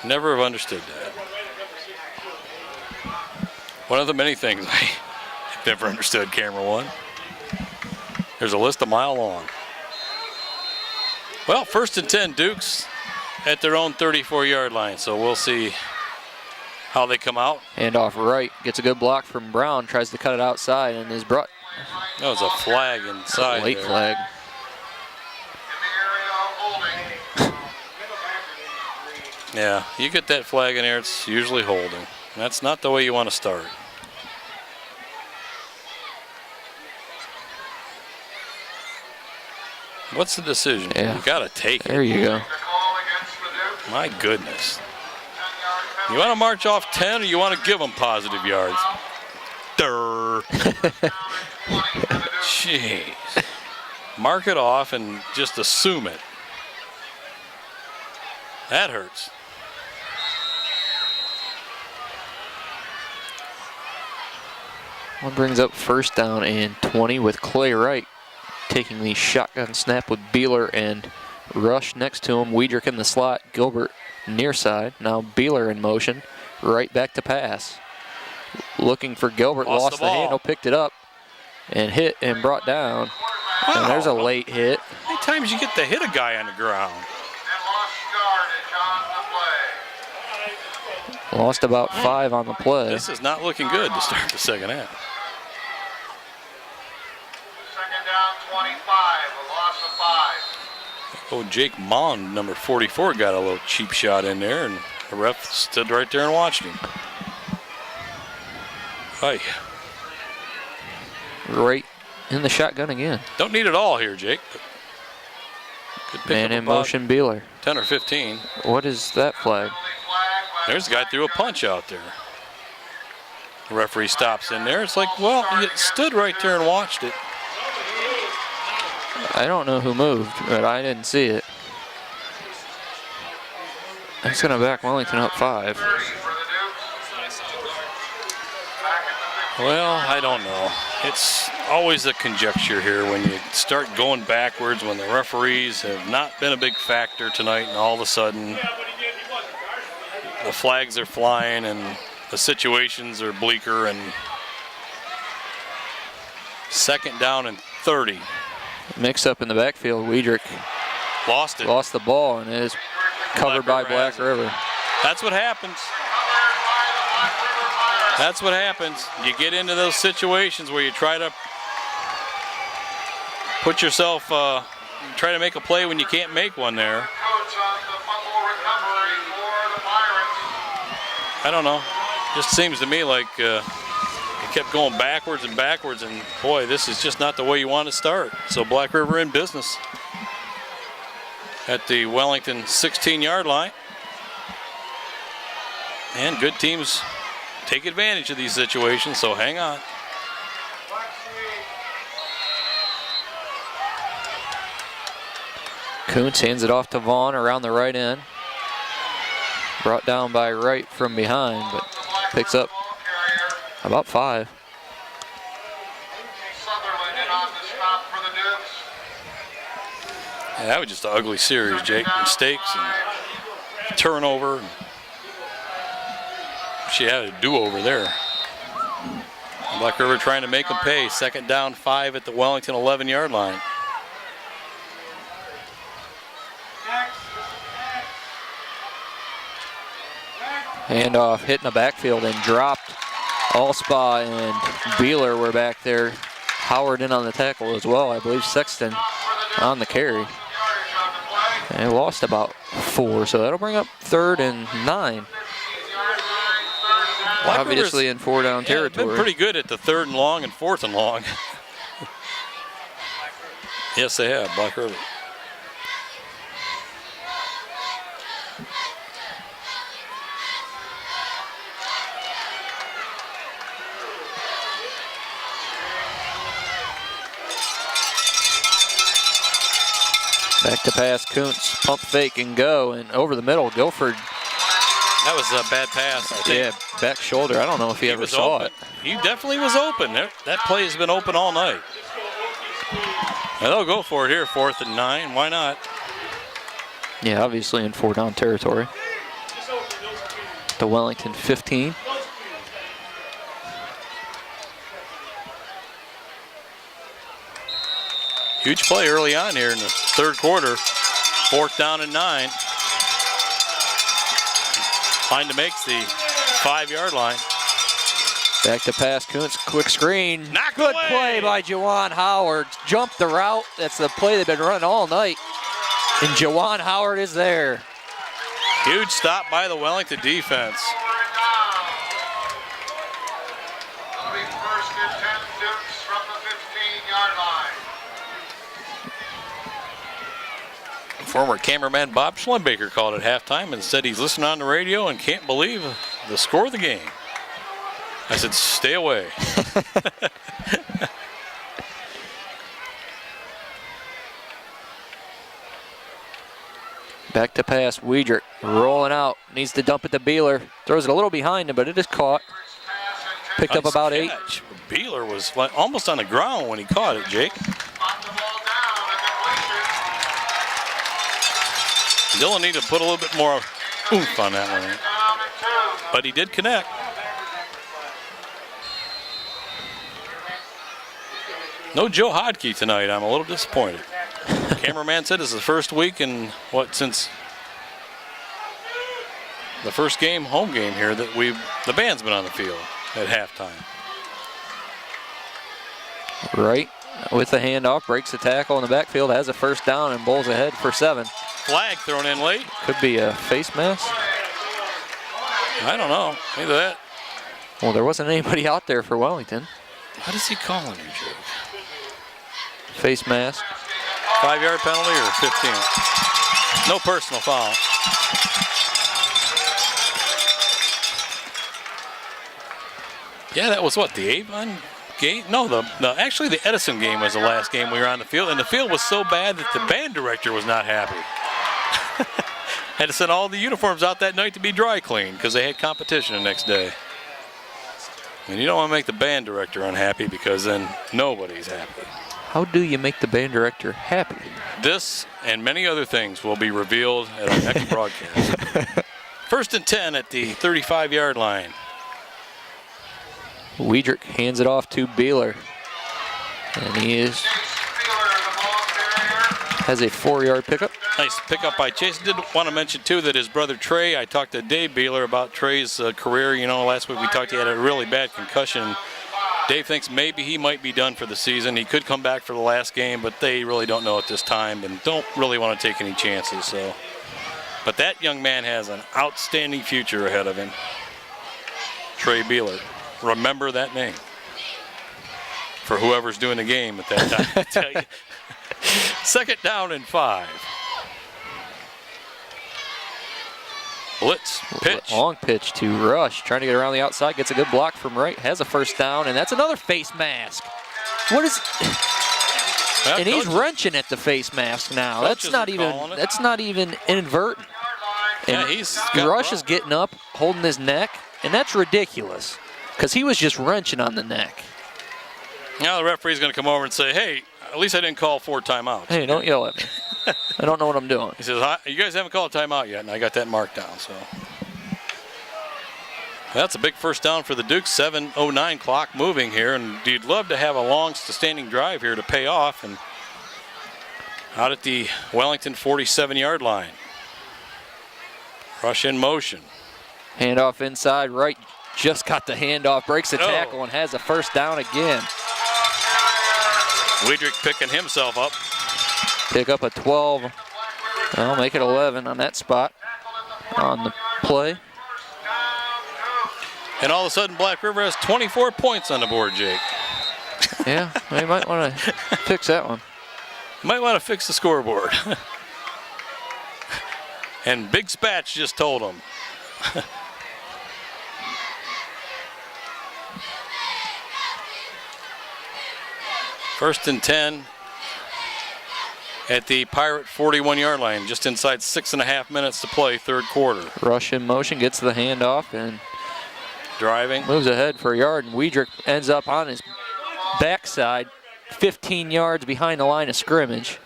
Never have understood that. One of the many things I never understood, Camera One. There's a list a mile long. Well, 1st and 10, Dukes at their own 34-yard line, so we'll see how they come out. Hand off right, gets a good block from Brown, tries to cut it outside, and is brought. That was a flag inside. Late there. flag. Yeah, you get that flag in there, it's usually holding. That's not the way you want to start. What's the decision? Yeah. You got to take There it. you go. My goodness. You want to march off 10 or you want to give them positive yards? Durr. Jeez. Mark it off and just assume it. That hurts. One brings up 1st down and 20 with Clay Wright taking the shotgun snap with Beeler and Rush next to him. Weidrich in the slot, Gilbert near side. Now Beeler in motion, right back to pass. Looking for Gilbert, lost the handle, picked it up and hit and brought down. Wow. And there's a late hit. How many times you get to hit a guy on the ground? Lost about 5 on the play. This is not looking good to start the second half. 2nd down, 25, a loss of 5. Oh, Jake Mond, number 44, got a little cheap shot in there, and the ref stood right there and watched him. Hi. Right in the shotgun again. Don't need it all here, Jake. Could pick Man up in about motion, Beeler. 10 or 15. What is that flag? There's a guy threw a punch out there. The referee stops in there. It's like, well, you stood right there and watched it. I don't know who moved, but I didn't see it. It's going to back Wellington up 5. Well, I don't know. It's always a conjecture here when you start going backwards, when the referees have not been a big factor tonight, and all of a sudden the flags are flying and the situations are bleaker. And 2nd down and 30. Mix up in the backfield. Weidrich Lost it. lost the ball and is covered by Black River. That's what happens. That's what happens. You get into those situations where you try to put yourself, try to make a play when you can't make one there. I don't know. Just seems to me like it kept going backwards and backwards, and boy, this is just not the way you want to start. So Black River in business at the Wellington 16-yard line. And good teams take advantage of these situations, so hang on. Kuntz hands it off to Vaughn around the right end. Brought down by Wright from behind, but picks up about 5. Yeah, that was just an ugly series, Jake. Mistakes and turnover. She had a do-over there. Black River trying to make them pay. 2nd down, 5 at the Wellington 11-yard line. Handoff hitting the backfield and dropped. Allspaw and Beeler were back there. Howard in on the tackle as well. I believe Sexton on the carry. And lost about 4, so that'll bring up 3rd and 9. Black Obviously River's- in 4-down Yeah, they've territory. been pretty good at the 3rd and long and 4th and long. Yes, they have, Black River. Back to pass, Kuntz, pump fake and go, and over the middle, Guilford, That was a bad pass, I think. yeah, back shoulder. I don't know if he ever was saw open. it. He definitely was open. That play has been open all night. And they'll go for it here, 4th and 9. Why not? Yeah, obviously in 4-down territory. The Wellington 15. Huge play early on here in the 3rd quarter. 4th down and 9. Line to makes the 5-yard line. Back to pass, Kuntz, quick screen. Knocked Good away. play by Jawan Howard. Jumped the route. That's the play they've been running all night. And Jawan Howard is there. Huge stop by the Wellington defense. Moving 1st and 10, Dukes from the 15-yard line. Former cameraman Bob Schlembaker called it halftime and said he's listening on the radio and can't believe the score of the game. I said, stay away. Back to pass, Weidrich rolling out. Needs to dump it to Beeler. Throws it a little behind him, but it is caught. Picked up Nice about 8. catch. Beeler was almost on the ground when he caught it, Jake. Knocked the ball down, a completion. Dylan needed to put a little bit more oomph on that one. Down and 2. But he did connect. No Joe Hodke tonight. I'm a little disappointed. Cameraman said this is the first week in since the first game, home game here, that the band's been on the field at halftime. Right with the handoff, breaks the tackle in the backfield, has a 1st down and bowls ahead for 7. Flag thrown in late. Could be a face mask. I don't know. Either that. Well, there wasn't anybody out there for Wellington. What is he calling you, Jake? Face mask. 5-yard penalty or 15? No personal foul. Yeah, that was what, the Avon game? No, actually the Edison game was the last game we were on the field, and the field was so bad that the band director was not happy. Had to send all the uniforms out that night to be dry cleaned because they had competition the next day. And you don't want to make the band director unhappy because then nobody's happy. How do you make the band director happy? This and many other things will be revealed at our next broadcast. 1st and 10 at the 35-yard line. Weidrich hands it off to Beeler. And he has a 4-yard pickup. Nice pickup by Chase. I did want to mention, too, that his brother Trey, I talked to Dave Beeler about Trey's career. You know, last week we talked, he had a really bad concussion. Dave thinks maybe he might be done for the season. He could come back for the last game, but they really don't know at this time and don't really want to take any chances. So, but that young man has an outstanding future ahead of him. Trey Beeler. Remember that name for whoever's doing the game at that time. I tell you. 2nd down and 5. Blitz, pitch. Long pitch to Rush. Trying to get around the outside. Gets a good block from right. Has a 1st down. And that's another face mask. What is... Well, and he's coach- wrenching at the face mask now. Coaches are calling it. That's not even inadvertent. Yeah, And he's got Rush run. is getting up, holding his neck. And that's ridiculous. Because he was just wrenching on the neck. Now the referee's going to come over and say, hey, at least I didn't call 4 timeouts. Hey, don't yell at me. I don't know what I'm doing. He says, you guys haven't called a timeout yet, and I got that marked down. So that's a big 1st down for the Dukes. 7:09 clock moving here, and you'd love to have a long, sustaining drive here to pay off. And out at the Wellington 47-yard line. Rush in motion. Handoff inside right. Just got the handoff. Breaks the tackle and has a 1st down again. Weidrich picking himself up. Pick up a 12. I'll make it 11 on that spot on the play. And all of a sudden, Black River has 24 points on the board, Jake. Yeah, they might want to fix that one. Might want to fix the scoreboard. And Big Spatch just told them. First and 10 at the Pirate 41-yard line, just inside 6.5 minutes to play, third quarter. Rush in motion, gets the handoff, and driving. Moves ahead for a yard, and Weidrich ends up on his backside, 15 yards behind the line of scrimmage.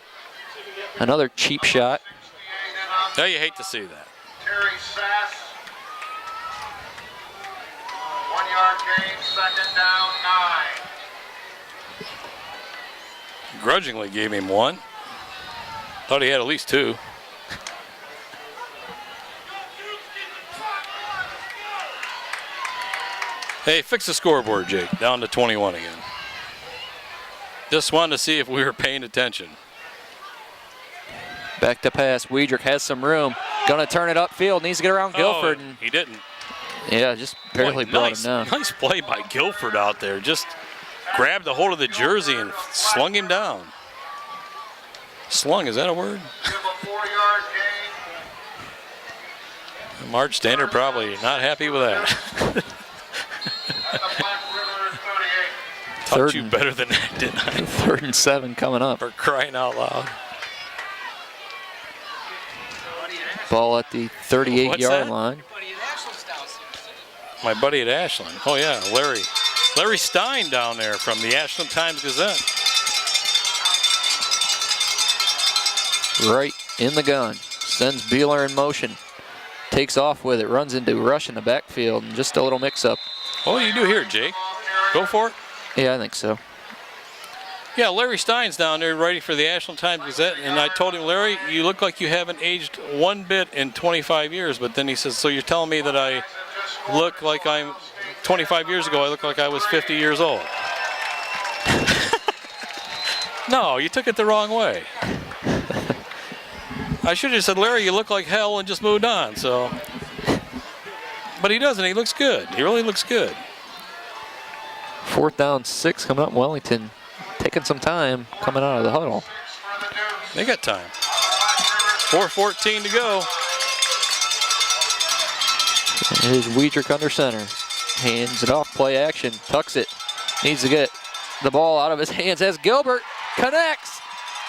Another cheap shot. Now you hate to see that. Terry Sass. 1 yard gain, second down, 9. Grudgingly gave him one. Thought he had at least two. Hey, fix the scoreboard, Jake. Down to 21 again. Just wanted to see if we were paying attention. Back to pass. Weidrich has some room. Gonna turn it upfield. Needs to get around Guilford. Oh, he didn't. Yeah, just barely brought him down. Nice play by Guilford out there. Just grabbed a hold of the jersey and slung him down. Slung, is that a word? Give a 4 yard gain. Marge Standard probably not happy with that. At the Black River 38. Taught you better than that, didn't I? 3rd and 7 coming up. For crying out loud. Ball at the 38-yard that? line. My buddy at Ashland. Oh yeah, Larry Stein down there from the Ashland Times-Gazette. Right in the gun. Sends Beeler in motion. Takes off with it. Runs into Rush in the backfield. And just a little mix-up. What do you do here, Jake? Go for it? Yeah, I think so. Yeah, Larry Stein's down there writing for the Ashland Times-Gazette, and I told him, Larry, you look like you haven't aged one bit in 25 years. But then he says, so you're telling me that I look like 25 years ago, I look like I was 50 years old. No, you took it the wrong way. I should have said, Larry, you look like hell, and just moved on. So, but he doesn't. He looks good. He really looks good. 4th down, 6 coming up. Wellington taking some time coming out of the huddle. They got time. 4:14 to go. Here's Weidrich under center. Hands it off, play action, tucks it. Needs to get the ball out of his hands as Gilbert connects.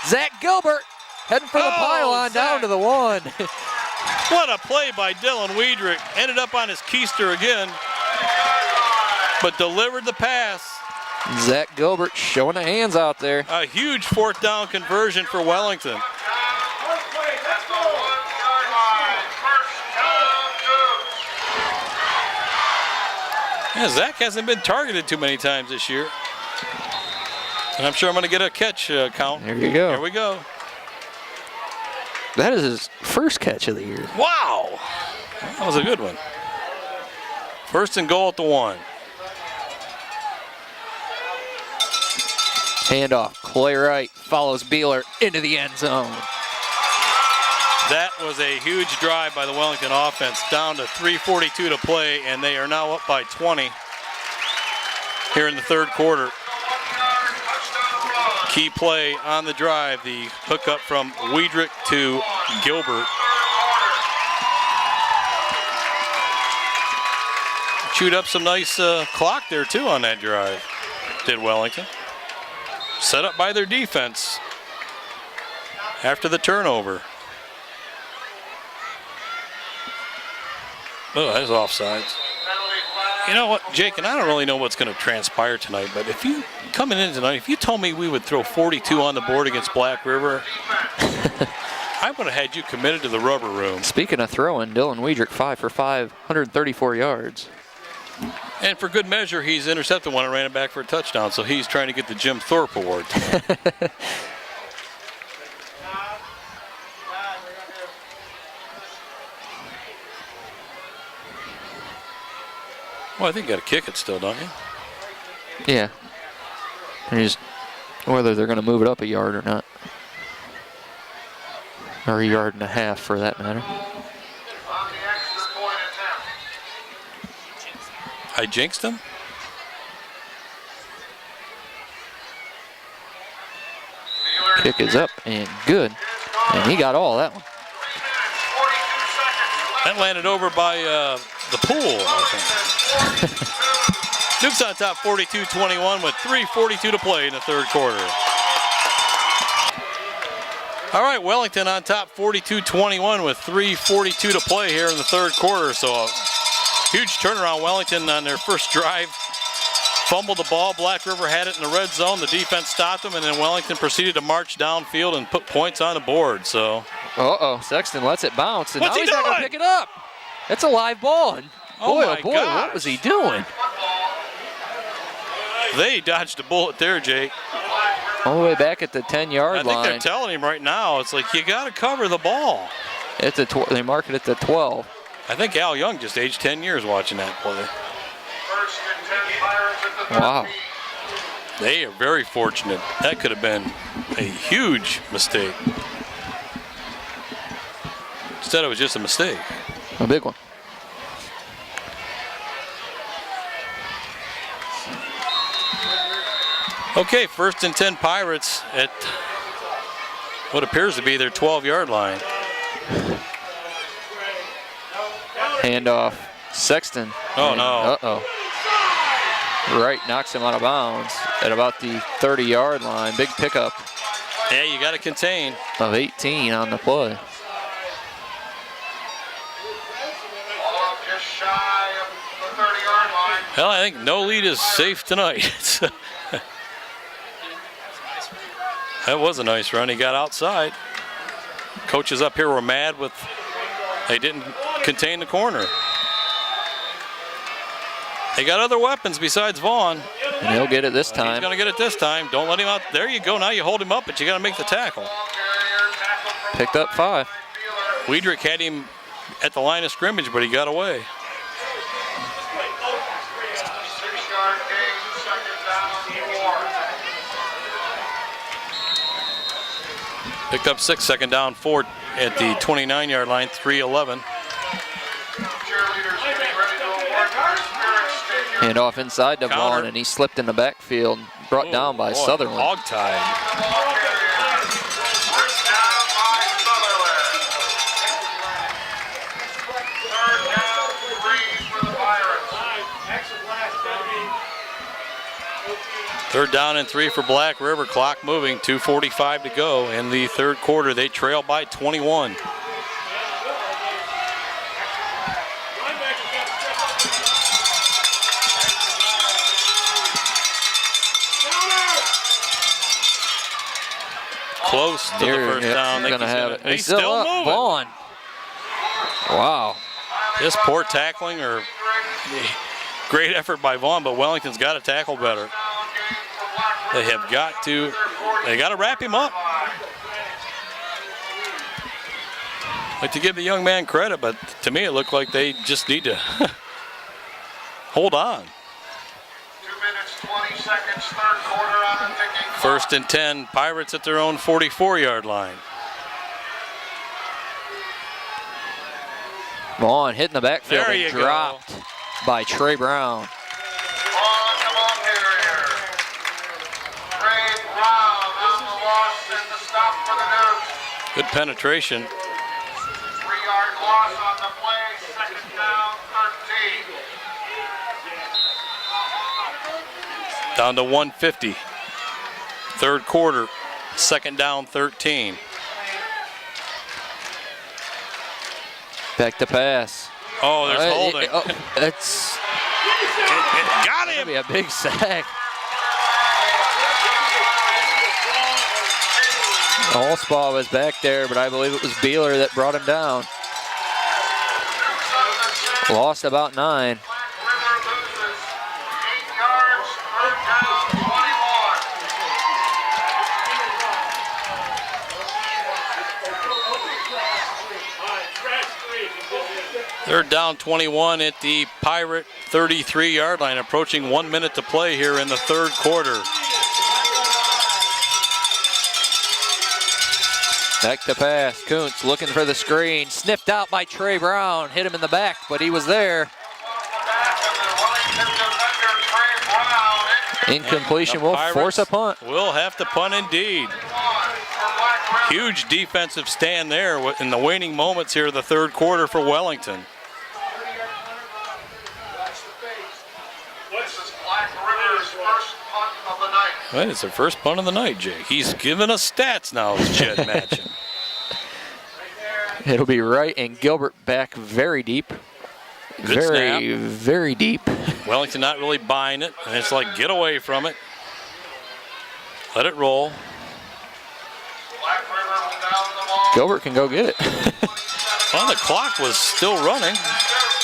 Zach Gilbert heading for the pylon, Zach. down to the 1. What a play by Dylan Weidrich. Ended up on his keister again, but delivered the pass. Zach Gilbert showing the hands out there. A huge 4th down conversion for Wellington. Yeah, Zach hasn't been targeted too many times this year. And I'm sure I'm going to get a catch count. There you go. Here we go. That is his first catch of the year. Wow. That was a good one. 1st and goal at the 1. Handoff, Clay Wright follows Beeler into the end zone. That was a huge drive by the Wellington offense, down to 3:42 to play, and they are now up by 20 here in the third quarter. Key play on the drive, the hookup from Weidrich to Gilbert. Chewed up some nice clock there too on that drive, did Wellington. Set up by their defense after the turnover. Oh, that's offsides. You know what, Jake, and I don't really know what's going to transpire tonight, but if you, coming in tonight, if you told me we would throw 42 on the board against Black River, I would have had you committed to the rubber room. Speaking of throwing, Dylan Weidrich 5 for 5, 134 yards. And for good measure, he's intercepted one and ran it back for a touchdown, so he's trying to get the Jim Thorpe Award tonight. Well, I think you got to kick it still, don't you? Yeah. And just whether they're going to move it up a yard or not. Or a yard and a half for that matter. On the extra point attempt. I jinxed him? Kick is up and good. And he got all that one. 3 minutes, 42 seconds. That landed over by the pool, I think. Duke's on top 42-21 with 3:42 to play in the third quarter. All right, Wellington on top 42-21 with 3:42 to play here in the third quarter. So a huge turnaround. Wellington on their first drive fumbled the ball. Black River had it in the red zone. The defense stopped them, and then Wellington proceeded to march downfield and put points on the board. So. Uh-oh, Sexton lets it bounce, and What's now he he's not going to doing? pick it up. That's a live ball. And boy, my oh boy, gosh. what was he doing? They dodged a bullet there, Jake. All the way back at the 10-yard I think line. they're telling him right now, it's like, you got to cover the ball. It's a they mark it at the 12. I think Al Young just aged 10 years watching that play. First and 10, Pirates at the Wow. 13. They are very fortunate. That could have been a huge mistake. Instead, it was just a mistake. A big one. Okay, first and 10 Pirates at what appears to be their 12-yard line. Handoff. Sexton. Oh, no. Uh-oh. Right, knocks him out of bounds at about the 30-yard line. Big pickup Yeah, you got to contain. of 18 on the play. Ball just shy of the 30-yard line. Well, I think no lead is safe tonight. That was a nice run. He got outside. Coaches up here were mad with they didn't contain the corner. They got other weapons besides Vaughn. And he'll get it this He's time. going to get it this time. Don't let him out. There you go. Now you hold him up, but you got to make the tackle. Picked up 5. Weidrich had him at the line of scrimmage, but he got away. 6-yard gain, second down, 4. Picked up 6, second down, 4 at the 29-yard line, 3:11. Cheerleaders getting ready to award their spirit state. Handoff inside to Counter. Vaughn, and he slipped in the backfield, brought down by Boy, Sutherland. Hog-tied. Ball carrier. First down by Sutherland. Third down, 3 for the Pirates. Third down and 3 for Black River. Clock moving. 2:45 to go in the third quarter. They trail by 21. Close to the first down. He's gonna have it. He's He's still up. moving. Vaughn. Wow. This poor tackling or great effort by Vaughn, but Wellington's got to tackle better. They have got to wrap him up. Like to give the young man credit, but to me it looked like they just need to hold on. 2 minutes, 20 seconds, third quarter on the ticking clock. First and 10, Pirates at their own 44-yard line. Vaughn hitting the backfield There and you go. dropped by Trey Brown. On the ball carrier. Trey Brown on the loss and the stop for the Dukes. Good penetration. 3-yard loss on the play, second down, 13. Down to 150. Third quarter, second down, 13. Back to pass. Oh, there's holding. That's It got gonna him. be a big sack. Allspaw was back there, but I believe it was Beeler that brought him down. Lost about 9. Black River loses 8 yards, third down, 21. Third down, 21 at the Pirate 33-yard line, approaching 1 minute to play here in the third quarter. Back to pass. Kuntz looking for the screen. Sniffed out by Trey Brown. Hit him in the back, but he was there. Incompletion will force a punt. We'll have to punt indeed. Huge defensive stand there in the waning moments here of the third quarter for Wellington. This is Black River's first punt of the night. Well, it's their first punt of the night, Jake. He's giving us stats now, is Jed Matchin. It'll be right, and Gilbert back very deep. Good snap. Very deep. Wellington not really buying it, and it's like, get away from it. Let it roll. Black River will down the ball. Gilbert can go get it. Well, the clock was still running.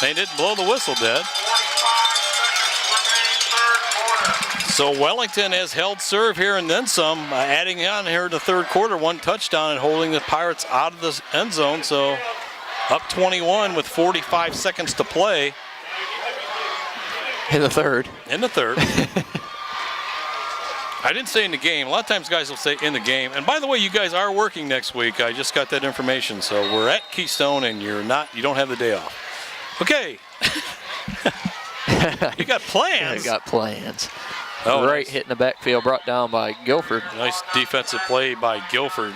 They didn't blow the whistle dead. 45 seconds remaining, third quarter. So Wellington has held serve here and then some, adding on here in the third quarter, 1 touchdown and holding the Pirates out of the end zone. So up 21 with 45 seconds to play. In the third. In the third. I didn't say in the game. A lot of times guys will say in the game. And by the way, you guys are working next week. I just got that information. So we're at Keystone and you don't have the day off. Okay. You got plans. I got plans. Oh, right, nice. hitting the backfield, brought down by Guilford. Nice defensive play by Guilford.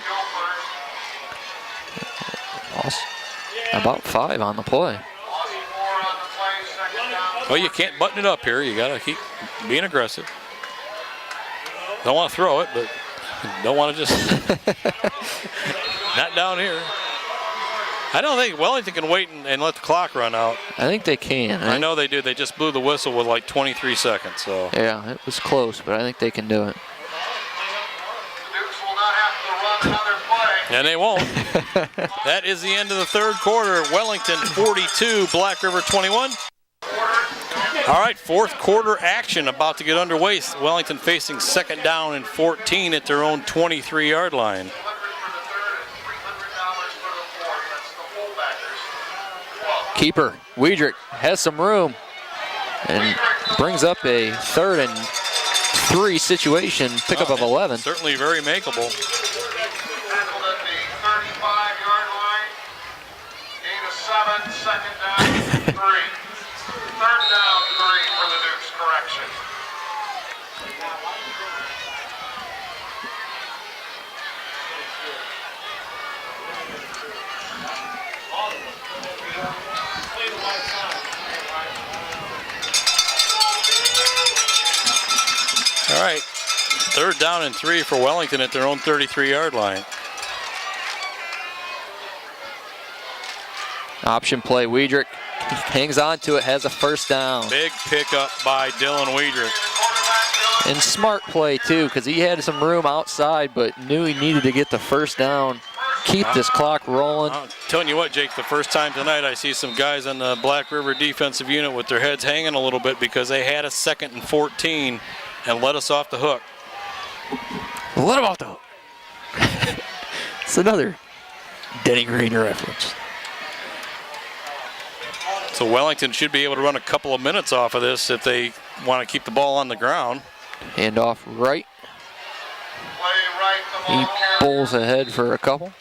Lost about 5 on the play. Well, you can't button it up here. You got to keep being aggressive. Don't want to throw it, but don't want to just not down here. I don't think Wellington can wait and let the clock run out. I think they can. I know they do. They just blew the whistle with like 23 seconds. So yeah, it was close, but I think they can do it. Dukes will not have to run another play. And they won't. That is the end of the third quarter. Wellington 42, Black River 21. All right, fourth quarter action about to get underway. Wellington facing second down and 14 at their own 23-yard line. Keeper, Weidrich has some room and brings up a 3rd and 3 situation, pickup of 11. Certainly very makeable. Tackled at the 35-yard line. Gain of 7, second down, 3. Third down, 3 for the Dukes, correction. All right, third down and 3 for Wellington at their own 33-yard line. Option play, Weidrich hangs on to it, has a first down. Big pickup by Dylan Weidrich. And smart play too, because he had some room outside, but knew he needed to get the first down, keep this clock rolling. I'm telling you what, Jake, the first time tonight I see some guys on the Black River defensive unit with their heads hanging a little bit because they had a 2nd and 14 and let us off the hook. Let him off the hook. It's another Denny Green reference. So Wellington should be able to run a couple of minutes off of this if they want to keep the ball on the ground. Hand off right. Play right, the He ball carrier. pulls ahead for a couple.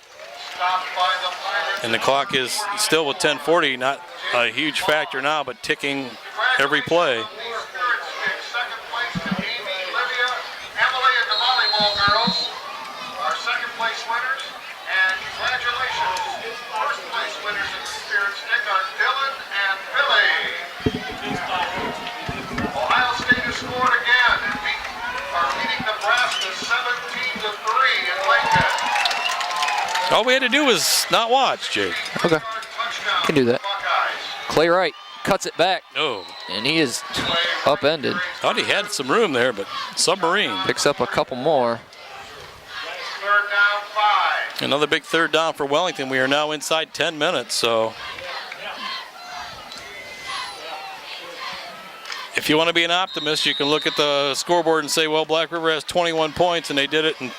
Stopped by the Pirates. And the clock is still with 10:40, not a huge factor now, but ticking every play. Second place to Amy, Livia, Emily, and the volleyball girls. Our second place winners. And congratulations. First place winners in the Spirit Stick are Dylan and Billy. Ohio State has scored again and are beating Nebraska 17-3 in Lincoln. All we had to do was not watch, Jake. Okay, Touchdown can do that. Buckeyes. Clay Wright cuts it back, No. and he is upended. Thought he had some room there, but submarine. Picks up a couple more. Third down, 5. Another big third down for Wellington. We are now inside 10 minutes, so if you want to be an optimist, you can look at the scoreboard and say, well, Black River has 21 points, and they did it in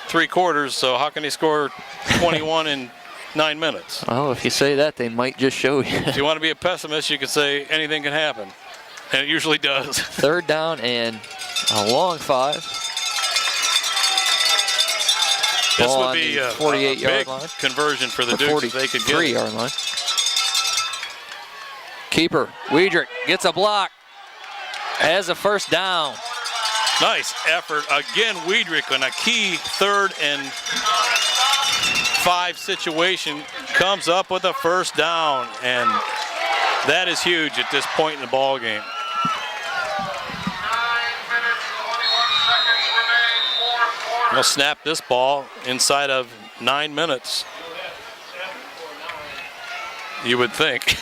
3 quarters, so how can they score 21 in 9 minutes? Oh, if you say that, they might just show you. If you want to be a pessimist, you could say anything can happen, and it usually does. Third down and a long 5. This Ball would on be the a 48-yard big line. conversion for the Dukes if they could get it. 43-yard line. Keeper, Weidrich gets a block. Has a first down. Nice effort. Again, Weidrich on a key 3rd and 5 situation comes up with a first down, and that is huge at this point in the ball game. 9 minutes, 21 seconds remain, fourth quarter. They'll snap this ball inside of 9 minutes. You would think.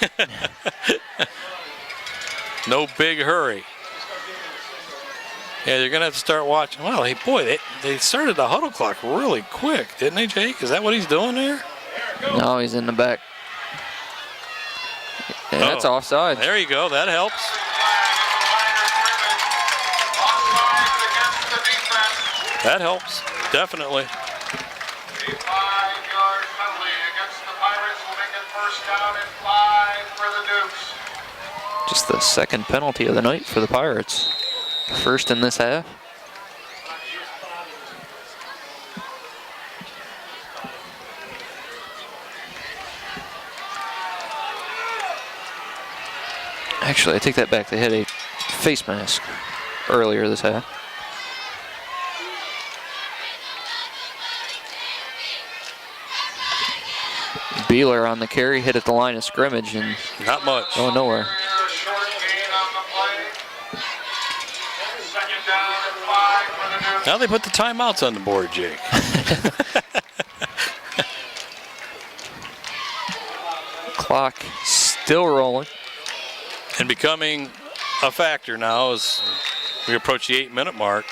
No big hurry. Yeah, you're going to have to start watching. Well, hey, boy, they started the huddle clock really quick, didn't they, Jake? Is that what he's doing there? No, he's in the back. And that's offside. There you go. That helps. That helps, definitely. A 5-yard penalty against the Pirates will make it first down and 5 for the Dukes. Just the second penalty of the night for the Pirates. First in this half. Actually, I take that back. They had a face mask earlier this half. Beeler on the carry, hit at the line of scrimmage and Not much. going nowhere. Short gain on the play. Second down and 5 for the Dukes. Now they put the timeouts on the board, Jake. Clock still rolling. And becoming a factor now as we approach the 8-minute mark.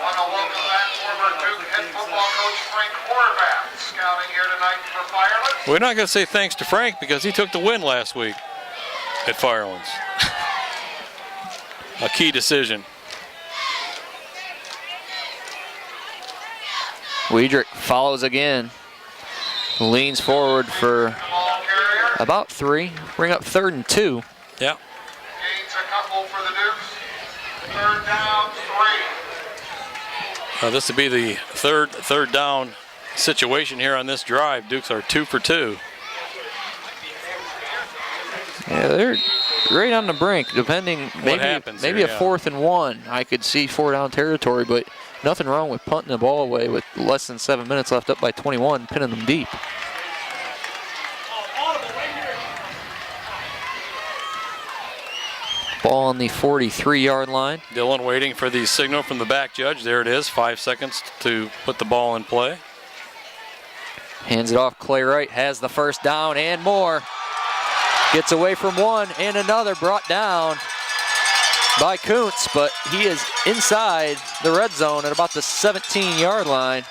Want to welcome back former Duke head football coach Frank Horvath, scouting here tonight for Firelands. We're not going to say thanks to Frank because he took the win last week at Firelands. A key decision. Weidrich follows again. Leans forward for Ball carrier. about 3. Bring up 3rd and 2. Yeah. Gains a couple for the Dukes. Third down, 3. This would be the third down situation here on this drive. Dukes are 2 for 2. Yeah, they're right on the brink. Depending, maybe happens maybe here, a yeah. 4th and 1. I could see 4 down territory, but nothing wrong with punting the ball away with less than 7 minutes left, up by 21, pinning them deep. Ball on the 43-yard line. Dillon waiting for the signal from the back judge. There it is. 5 seconds to put the ball in play. Hands it off. Clay Wright has the first down and more. Gets away from one and another, brought down by Kuntz, but he is inside the red zone at about the 17-yard line.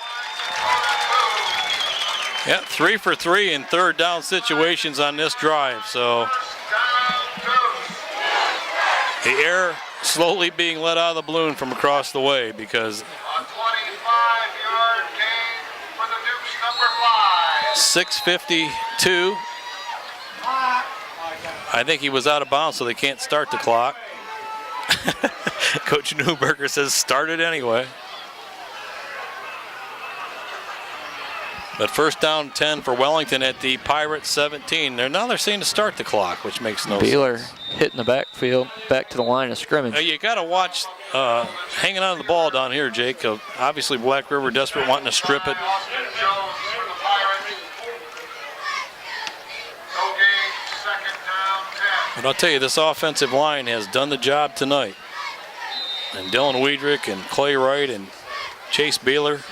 Yeah, 3 for 3 in third down situations on this drive. So the air slowly being let out of the balloon from across the way because A 25-yard gain for the Dukes, number 5. 6:52. I think he was out of bounds, so they can't start the clock. Coach Newberger says start it anyway. But first down 10 for Wellington at the Pirates 17. They're saying to start the clock, which makes no Beeler sense. hitting the backfield, back to the line of scrimmage. Now, you got to watch hanging on to the ball down here, Jake. Obviously, Black River desperate, wanting to strip it. Austin Jones for the Pirates. No gain, second down, 10. But I'll tell you, this offensive line has done the job tonight. And Dylan Weidrich and Clay Wright and Chase Beeler.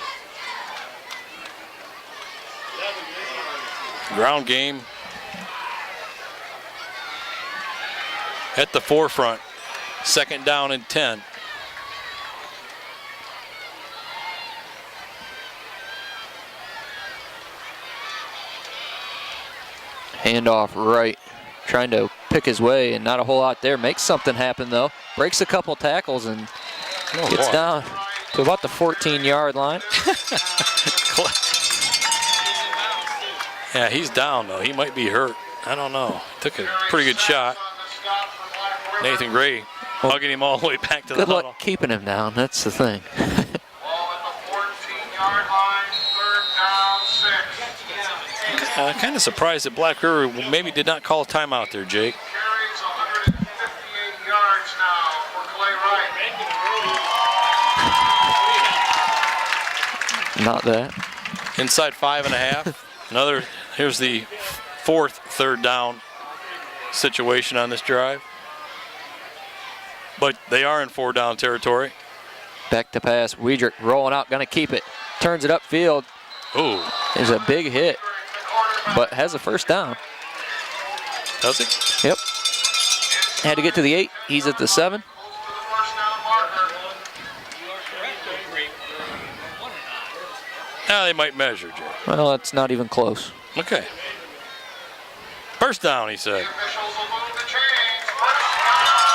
Ground game at the forefront. Second down and 10. Handoff right, trying to pick his way, and not a whole lot there. Makes something happen though. Breaks a couple tackles and gets down to about the 14-yard line. Yeah, he's down though. He might be hurt. I don't know. Took a pretty good shot. Nathan Gray hugging him all the way back to Good the huddle. luck keeping him down. That's the thing. Ball at the 14-yard line, 3rd down, 6. Kind of surprised that Black River maybe did not call a timeout there, Jake. Carries 158 yards now for Clay Wright. Not that. Inside 5.5. Here's the 4th 3rd down situation on this drive. But they are in 4-down territory. Back to pass. Weidrich rolling out, going to keep it. Turns it upfield. Ooh, There's a big hit, but has a 1st down. does he? Yep. Had to get to the 8. He's at the 7. Now they might measure, Jake. Well, that's not even close. Okay. 1st down, he said. Officials will move the chains.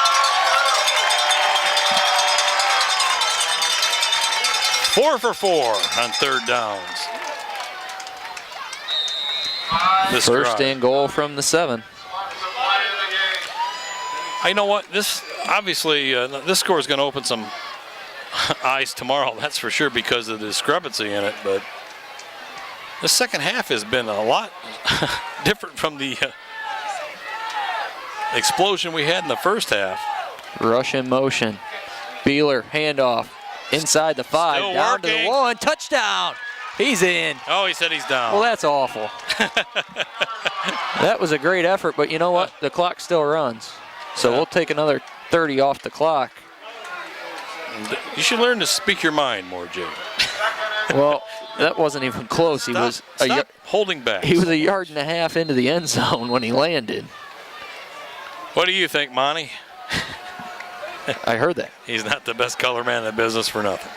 4 for 4 on 3rd downs. This 1st drive. and goal from the 7. You know what? This obviously this score is going to open some eyes tomorrow. That's for sure because of the discrepancy in it. But the second half has been a lot different from the explosion we had in the first half. Rush in motion. Beeler, handoff. Inside the 5, Still down to working. the 1. Touchdown. He's in. Oh, he said he's down. Well, that's awful. That was a great effort, but you know what? The clock still runs. So we'll take another 30 off the clock. You should learn to speak your mind more, Jake. Well, that wasn't even close. He was Stop holding back. he was a yard and a half into the end zone when he landed. What do you think, Monty? I heard that. He's not the best color man in the business for nothing.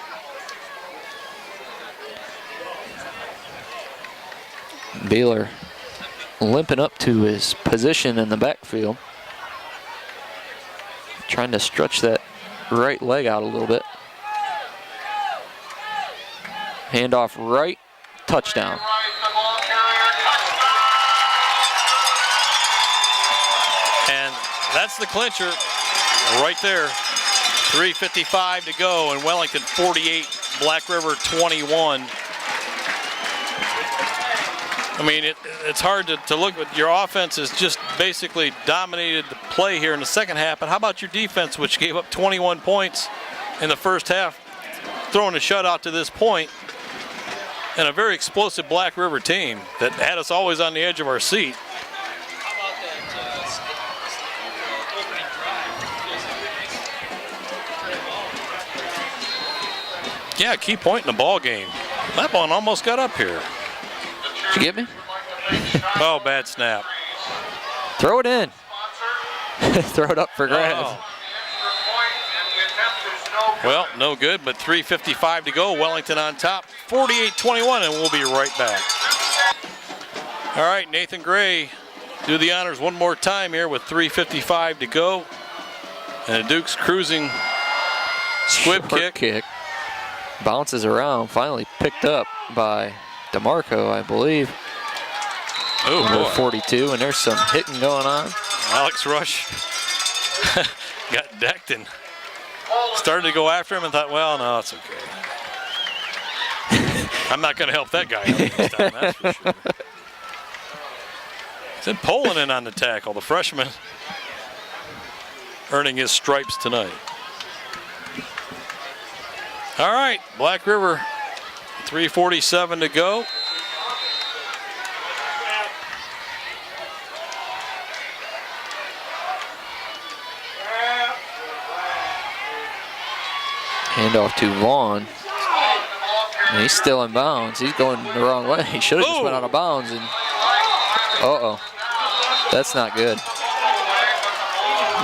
Beeler limping up to his position in the backfield. Trying to stretch that right leg out a little bit. Handoff right, touchdown. And that's the clincher right there. 3:55 to go, and Wellington 48, Black River 21. I mean, it's hard to look at. Your offense has just basically dominated the play here in the second half. But how about your defense, which gave up 21 points in the first half, throwing a shutout to this point, and a very explosive Black River team that had us always on the edge of our seat. Yeah, key point in the ball game. That one almost got up here. Did you get me? Oh, bad snap. Throw it in. Throw it up for grabs. Oh. Well, no good, but 3:55 to go. Wellington on top, 48-21, and we'll be right back. All right, Nathan Gray, do the honors one more time here with 3:55 to go. And the Duke's cruising squib Short kick. Bounces around, finally picked up by DeMarco, I believe. Oh, Number boy. 42, and there's some hitting going on. Alex Rush got decked and started to go after him and thought, well, no, it's okay. I'm not going to help that guy out this time, that's for sure. It's in Poland on the tackle, the freshman earning his stripes tonight. All right, Black River, 3:47 to go. Handoff to Vaughn. And he's still in bounds. He's going the wrong way. He should have just went out of bounds. And uh-oh. That's not good.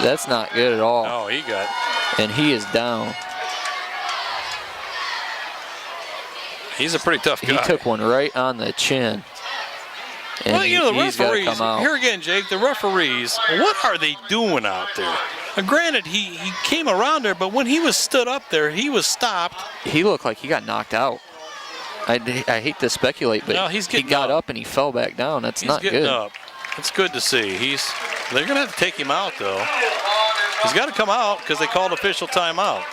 That's not good at all. Oh, he got. And he is down. He's a pretty tough guy. He took one right on the chin. And Well, you know, the he's got to referees, come out. here again, Jake, the referees, what are they doing out there? Granted, he came around there, but when he was stood up there, he was stopped. He looked like he got knocked out. I hate to speculate, but No, he's he getting got up. up and he fell back down. That's He's not getting good. up. It's good to see. They're going to have to take him out, though. He's got to come out because they called official timeout.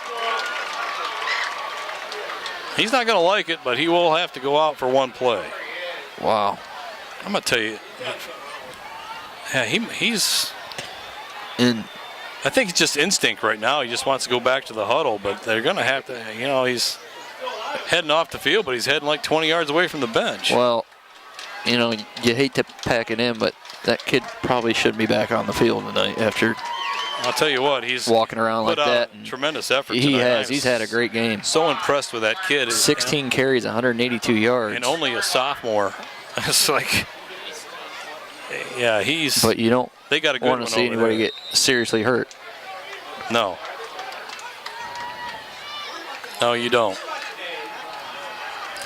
He's not going to like it, but he will have to go out for one play. Wow. I'm going to tell you. Yeah, he's. And I think it's just instinct right now. He just wants to go back to the huddle, but they're going to have to, he's heading off the field, but he's heading like 20 yards away from the bench. well, you hate to pack it in, but that kid probably shouldn't be back on the field tonight after I'll tell you what, he's walking around like put out that. And tremendous effort he tonight. has. He's had a great game. So impressed with that kid. 16 carries, 182 yards. And only a sophomore. It's like, yeah, he's. But you don't they got a good want one to see over anybody there. get seriously hurt. No. No, you don't.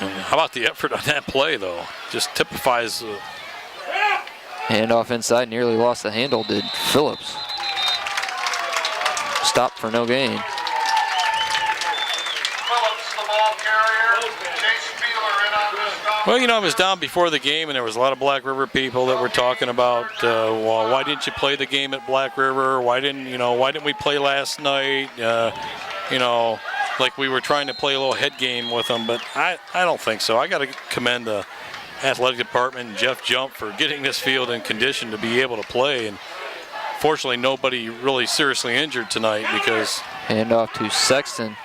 And how about the effort on that play, though? Just typifies. Handoff inside, nearly lost the handle, did Phillips. Stopped for no gain. Phillips, the ball carrier. Chase Wheeler in on the stop. Well, I was down before the game, and there was a lot of Black River people that were talking about, well, why didn't you play the game at Black River? Why didn't we play last night? Like we were trying to play a little head game with them, but I don't think so. I got to commend the athletic department and Jeff Jump for getting this field in condition to be able to play. And fortunately, nobody really seriously injured tonight because. Handoff to Sexton.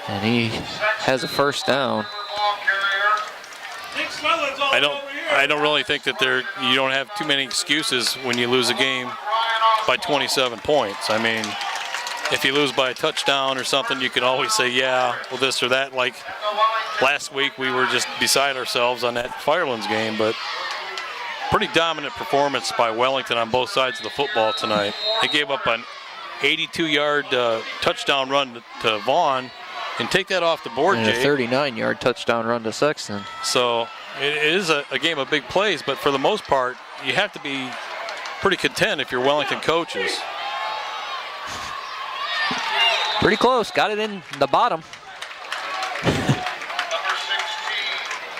And he has a first down. I don't really think that you don't have too many excuses when you lose a game by 27 points. I mean, if you lose by a touchdown or something, you can always say, yeah, well, this or that. Like last week, we were just beside ourselves on that Firelands game, but pretty dominant performance by Wellington on both sides of the football tonight. They gave up an 82-yard touchdown run to Vaughn, and take that off the board, And Jay. a 39-yard touchdown run to Sexton. So it is a game of big plays, but for the most part, you have to be pretty content if you're Wellington coaches. Pretty close. Got it in the bottom. Number 16,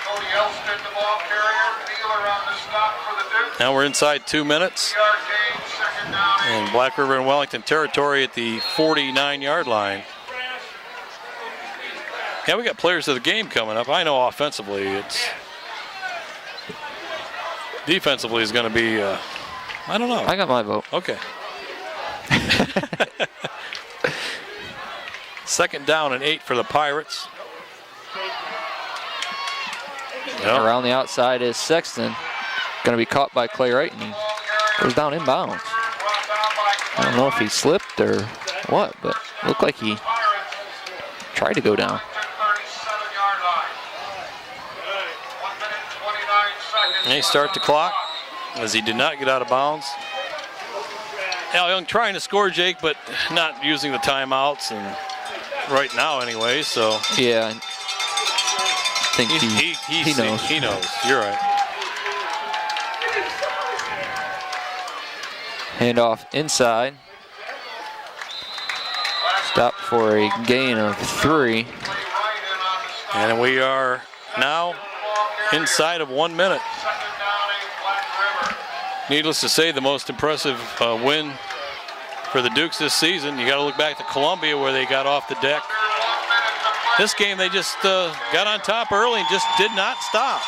Cody Elston, the ball carrier. Wheeler on the stop for the Duke. Now we're inside 2 minutes, Yard gain, second down. and Black River and Wellington territory at the 49-yard line. Yeah, we got players of the game coming up. I know offensively, defensively is going to be, I don't know. I got my vote. Okay. Second down and 8 for the Pirates. Yep. Around the outside is Sexton. Going to be caught by Clay Wright, and he goes down inbounds. I don't know if he slipped or what, but looked like he tried to go down. 37-yard line. 1 minute, 29 seconds. And they start the clock as he did not get out of bounds. Al Young trying to score, Jake, but not using the timeouts, and right now anyway, so. Yeah, I think he knows. He knows. You're right. Handoff inside. Stop for a gain of 3. And we are now inside of 1 minute. Needless to say, the most impressive win for the Dukes this season. You got to look back to Columbia where they got off the deck. This game they just got on top early and just did not stop.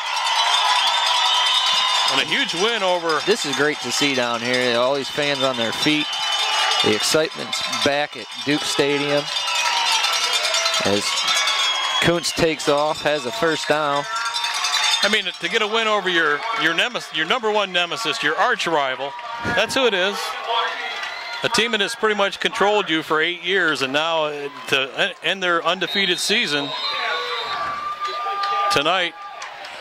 And a huge win over. This is great to see down here. All these fans on their feet. The excitement's back at Duke Stadium as Kuntz takes off, has a first down. I mean, to get a win over your nemesis, your number one nemesis, your arch rival, that's who it is. A team that has pretty much controlled you for 8 years, and now to end their undefeated season tonight,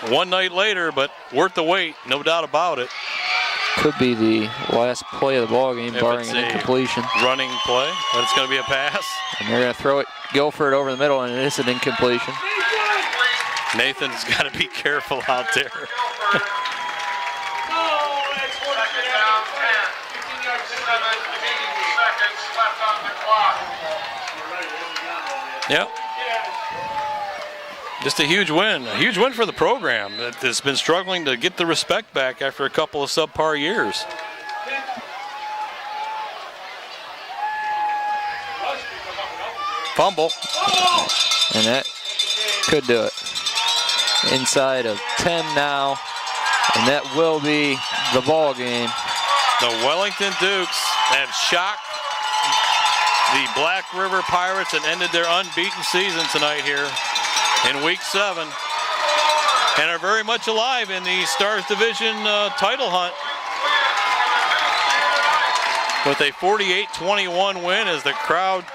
one night later, but worth the wait, no doubt about it. Could be the last play of the ball game, If barring it's an a incompletion. Running play, but it's going to be a pass. And they're going to throw it, go for it over the middle, and it is an incompletion. Nathan's got to be careful out there. Second down, 10. 17 seconds left on the clock. Yep. Just a huge win for the program that has been struggling to get the respect back after a couple of subpar years. Fumble. And that could do it. Inside of 10 now, and that will be the ball game. The Wellington Dukes have shocked the Black River Pirates and ended their unbeaten season tonight here in Week 7, and are very much alive in the Stars Division title hunt with a 48-21 win as the crowd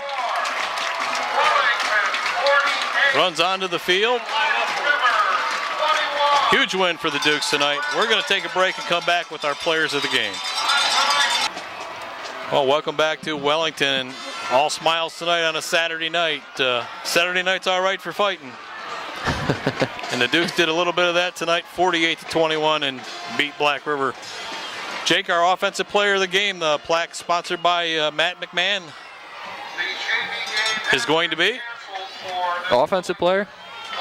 runs onto the field. Huge win for the Dukes tonight. We're going to take a break and come back with our players of the game. Well, welcome back to Wellington. All smiles tonight on a Saturday night. Saturday night's all right for fighting. And the Dukes did a little bit of that tonight, 48-21, and beat Black River. Jake, our offensive player of the game, the plaque sponsored by Matt McMahon, is going to be? Offensive player?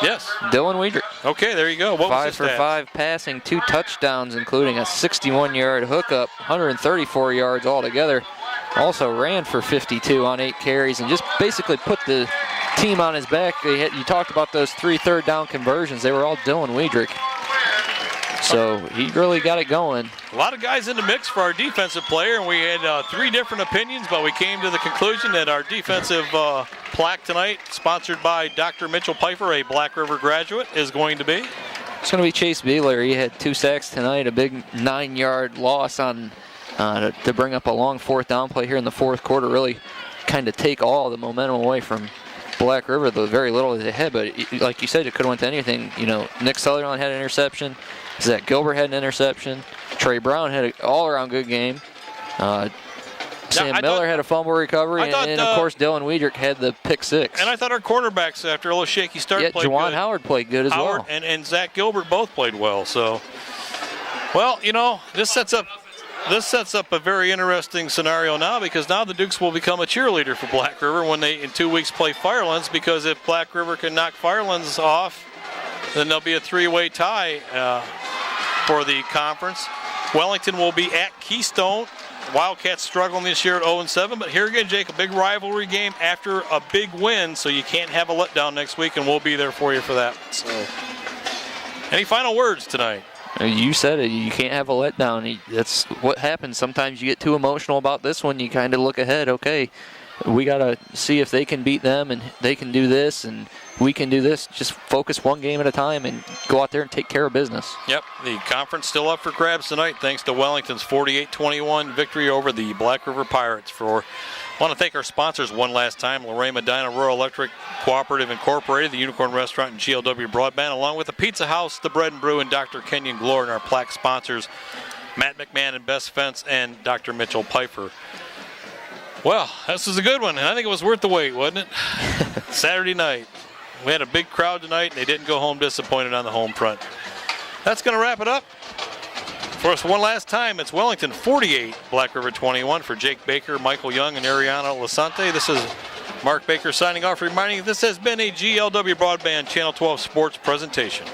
Yes. Dylan Weidrich. Okay, there you go. What was 5 his for stats? 5 passing, 2 touchdowns, including a 61-yard hookup, 134 yards altogether. Also ran for 52 on 8 carries and just basically put the team on his back. You talked about those 3 third-down conversions. They were all Dylan Weidrich. So he really got it going. A lot of guys in the mix for our defensive player, and we had 3 different opinions, but we came to the conclusion that our defensive plaque tonight, sponsored by Dr. Mitchell Pfeiffer, a Black River graduate, is going to be? It's going to be Chase Beeler. He had 2 sacks tonight, a big 9-yard loss on to bring up a long 4th down play here in the 4th quarter, really kind of take all the momentum away from Black River, the very little they had. But like you said, it could have went to anything. You know, Nick Sutherland had an interception. Zach Gilbert had an interception. Trey Brown had an all-around good game. Sam Miller had a fumble recovery, and of course Dylan Weidrich had the pick 6. And I thought our cornerbacks, after a little shaky start, played Juwan good. Howard played good as well. And Zach Gilbert both played well. So, well, you know, this sets up a very interesting scenario now, because now the Dukes will become a cheerleader for Black River when they in 2 weeks play Firelands, because if Black River can knock Firelands off, then there'll be a 3-way tie for the conference. Wellington will be at Keystone. Wildcats struggling this year at 0-7, but here again, Jake, a big rivalry game after a big win, so you can't have a letdown next week, and we'll be there for you for that. So, any final words tonight? You said it. You can't have a letdown. That's what happens. Sometimes you get too emotional about this one. You kind of look ahead. Okay, we got to see if they can beat them, and they can do this, and we can do this. Just focus one game at a time and go out there and take care of business. Yep, the conference still up for grabs tonight thanks to Wellington's 48-21 victory over the Black River Pirates. I want to thank our sponsors one last time, Lorraine Medina Rural Electric Cooperative Incorporated, the Unicorn Restaurant, and GLW Broadband, along with the Pizza House, the Bread and Brew, and Dr. Kenyon Glore, and our plaque sponsors, Matt McMahon and Best Fence, and Dr. Mitchell Pfeiffer. Well, this was a good one, and I think it was worth the wait, wasn't it? Saturday night. We had a big crowd tonight, and they didn't go home disappointed on the home front. That's going to wrap it up. For us one last time, it's Wellington 48, Black River 21. For Jake Baker, Michael Young, and Ariana Lasante, this is Mark Baker signing off, reminding you this has been a GLW Broadband Channel 12 Sports presentation.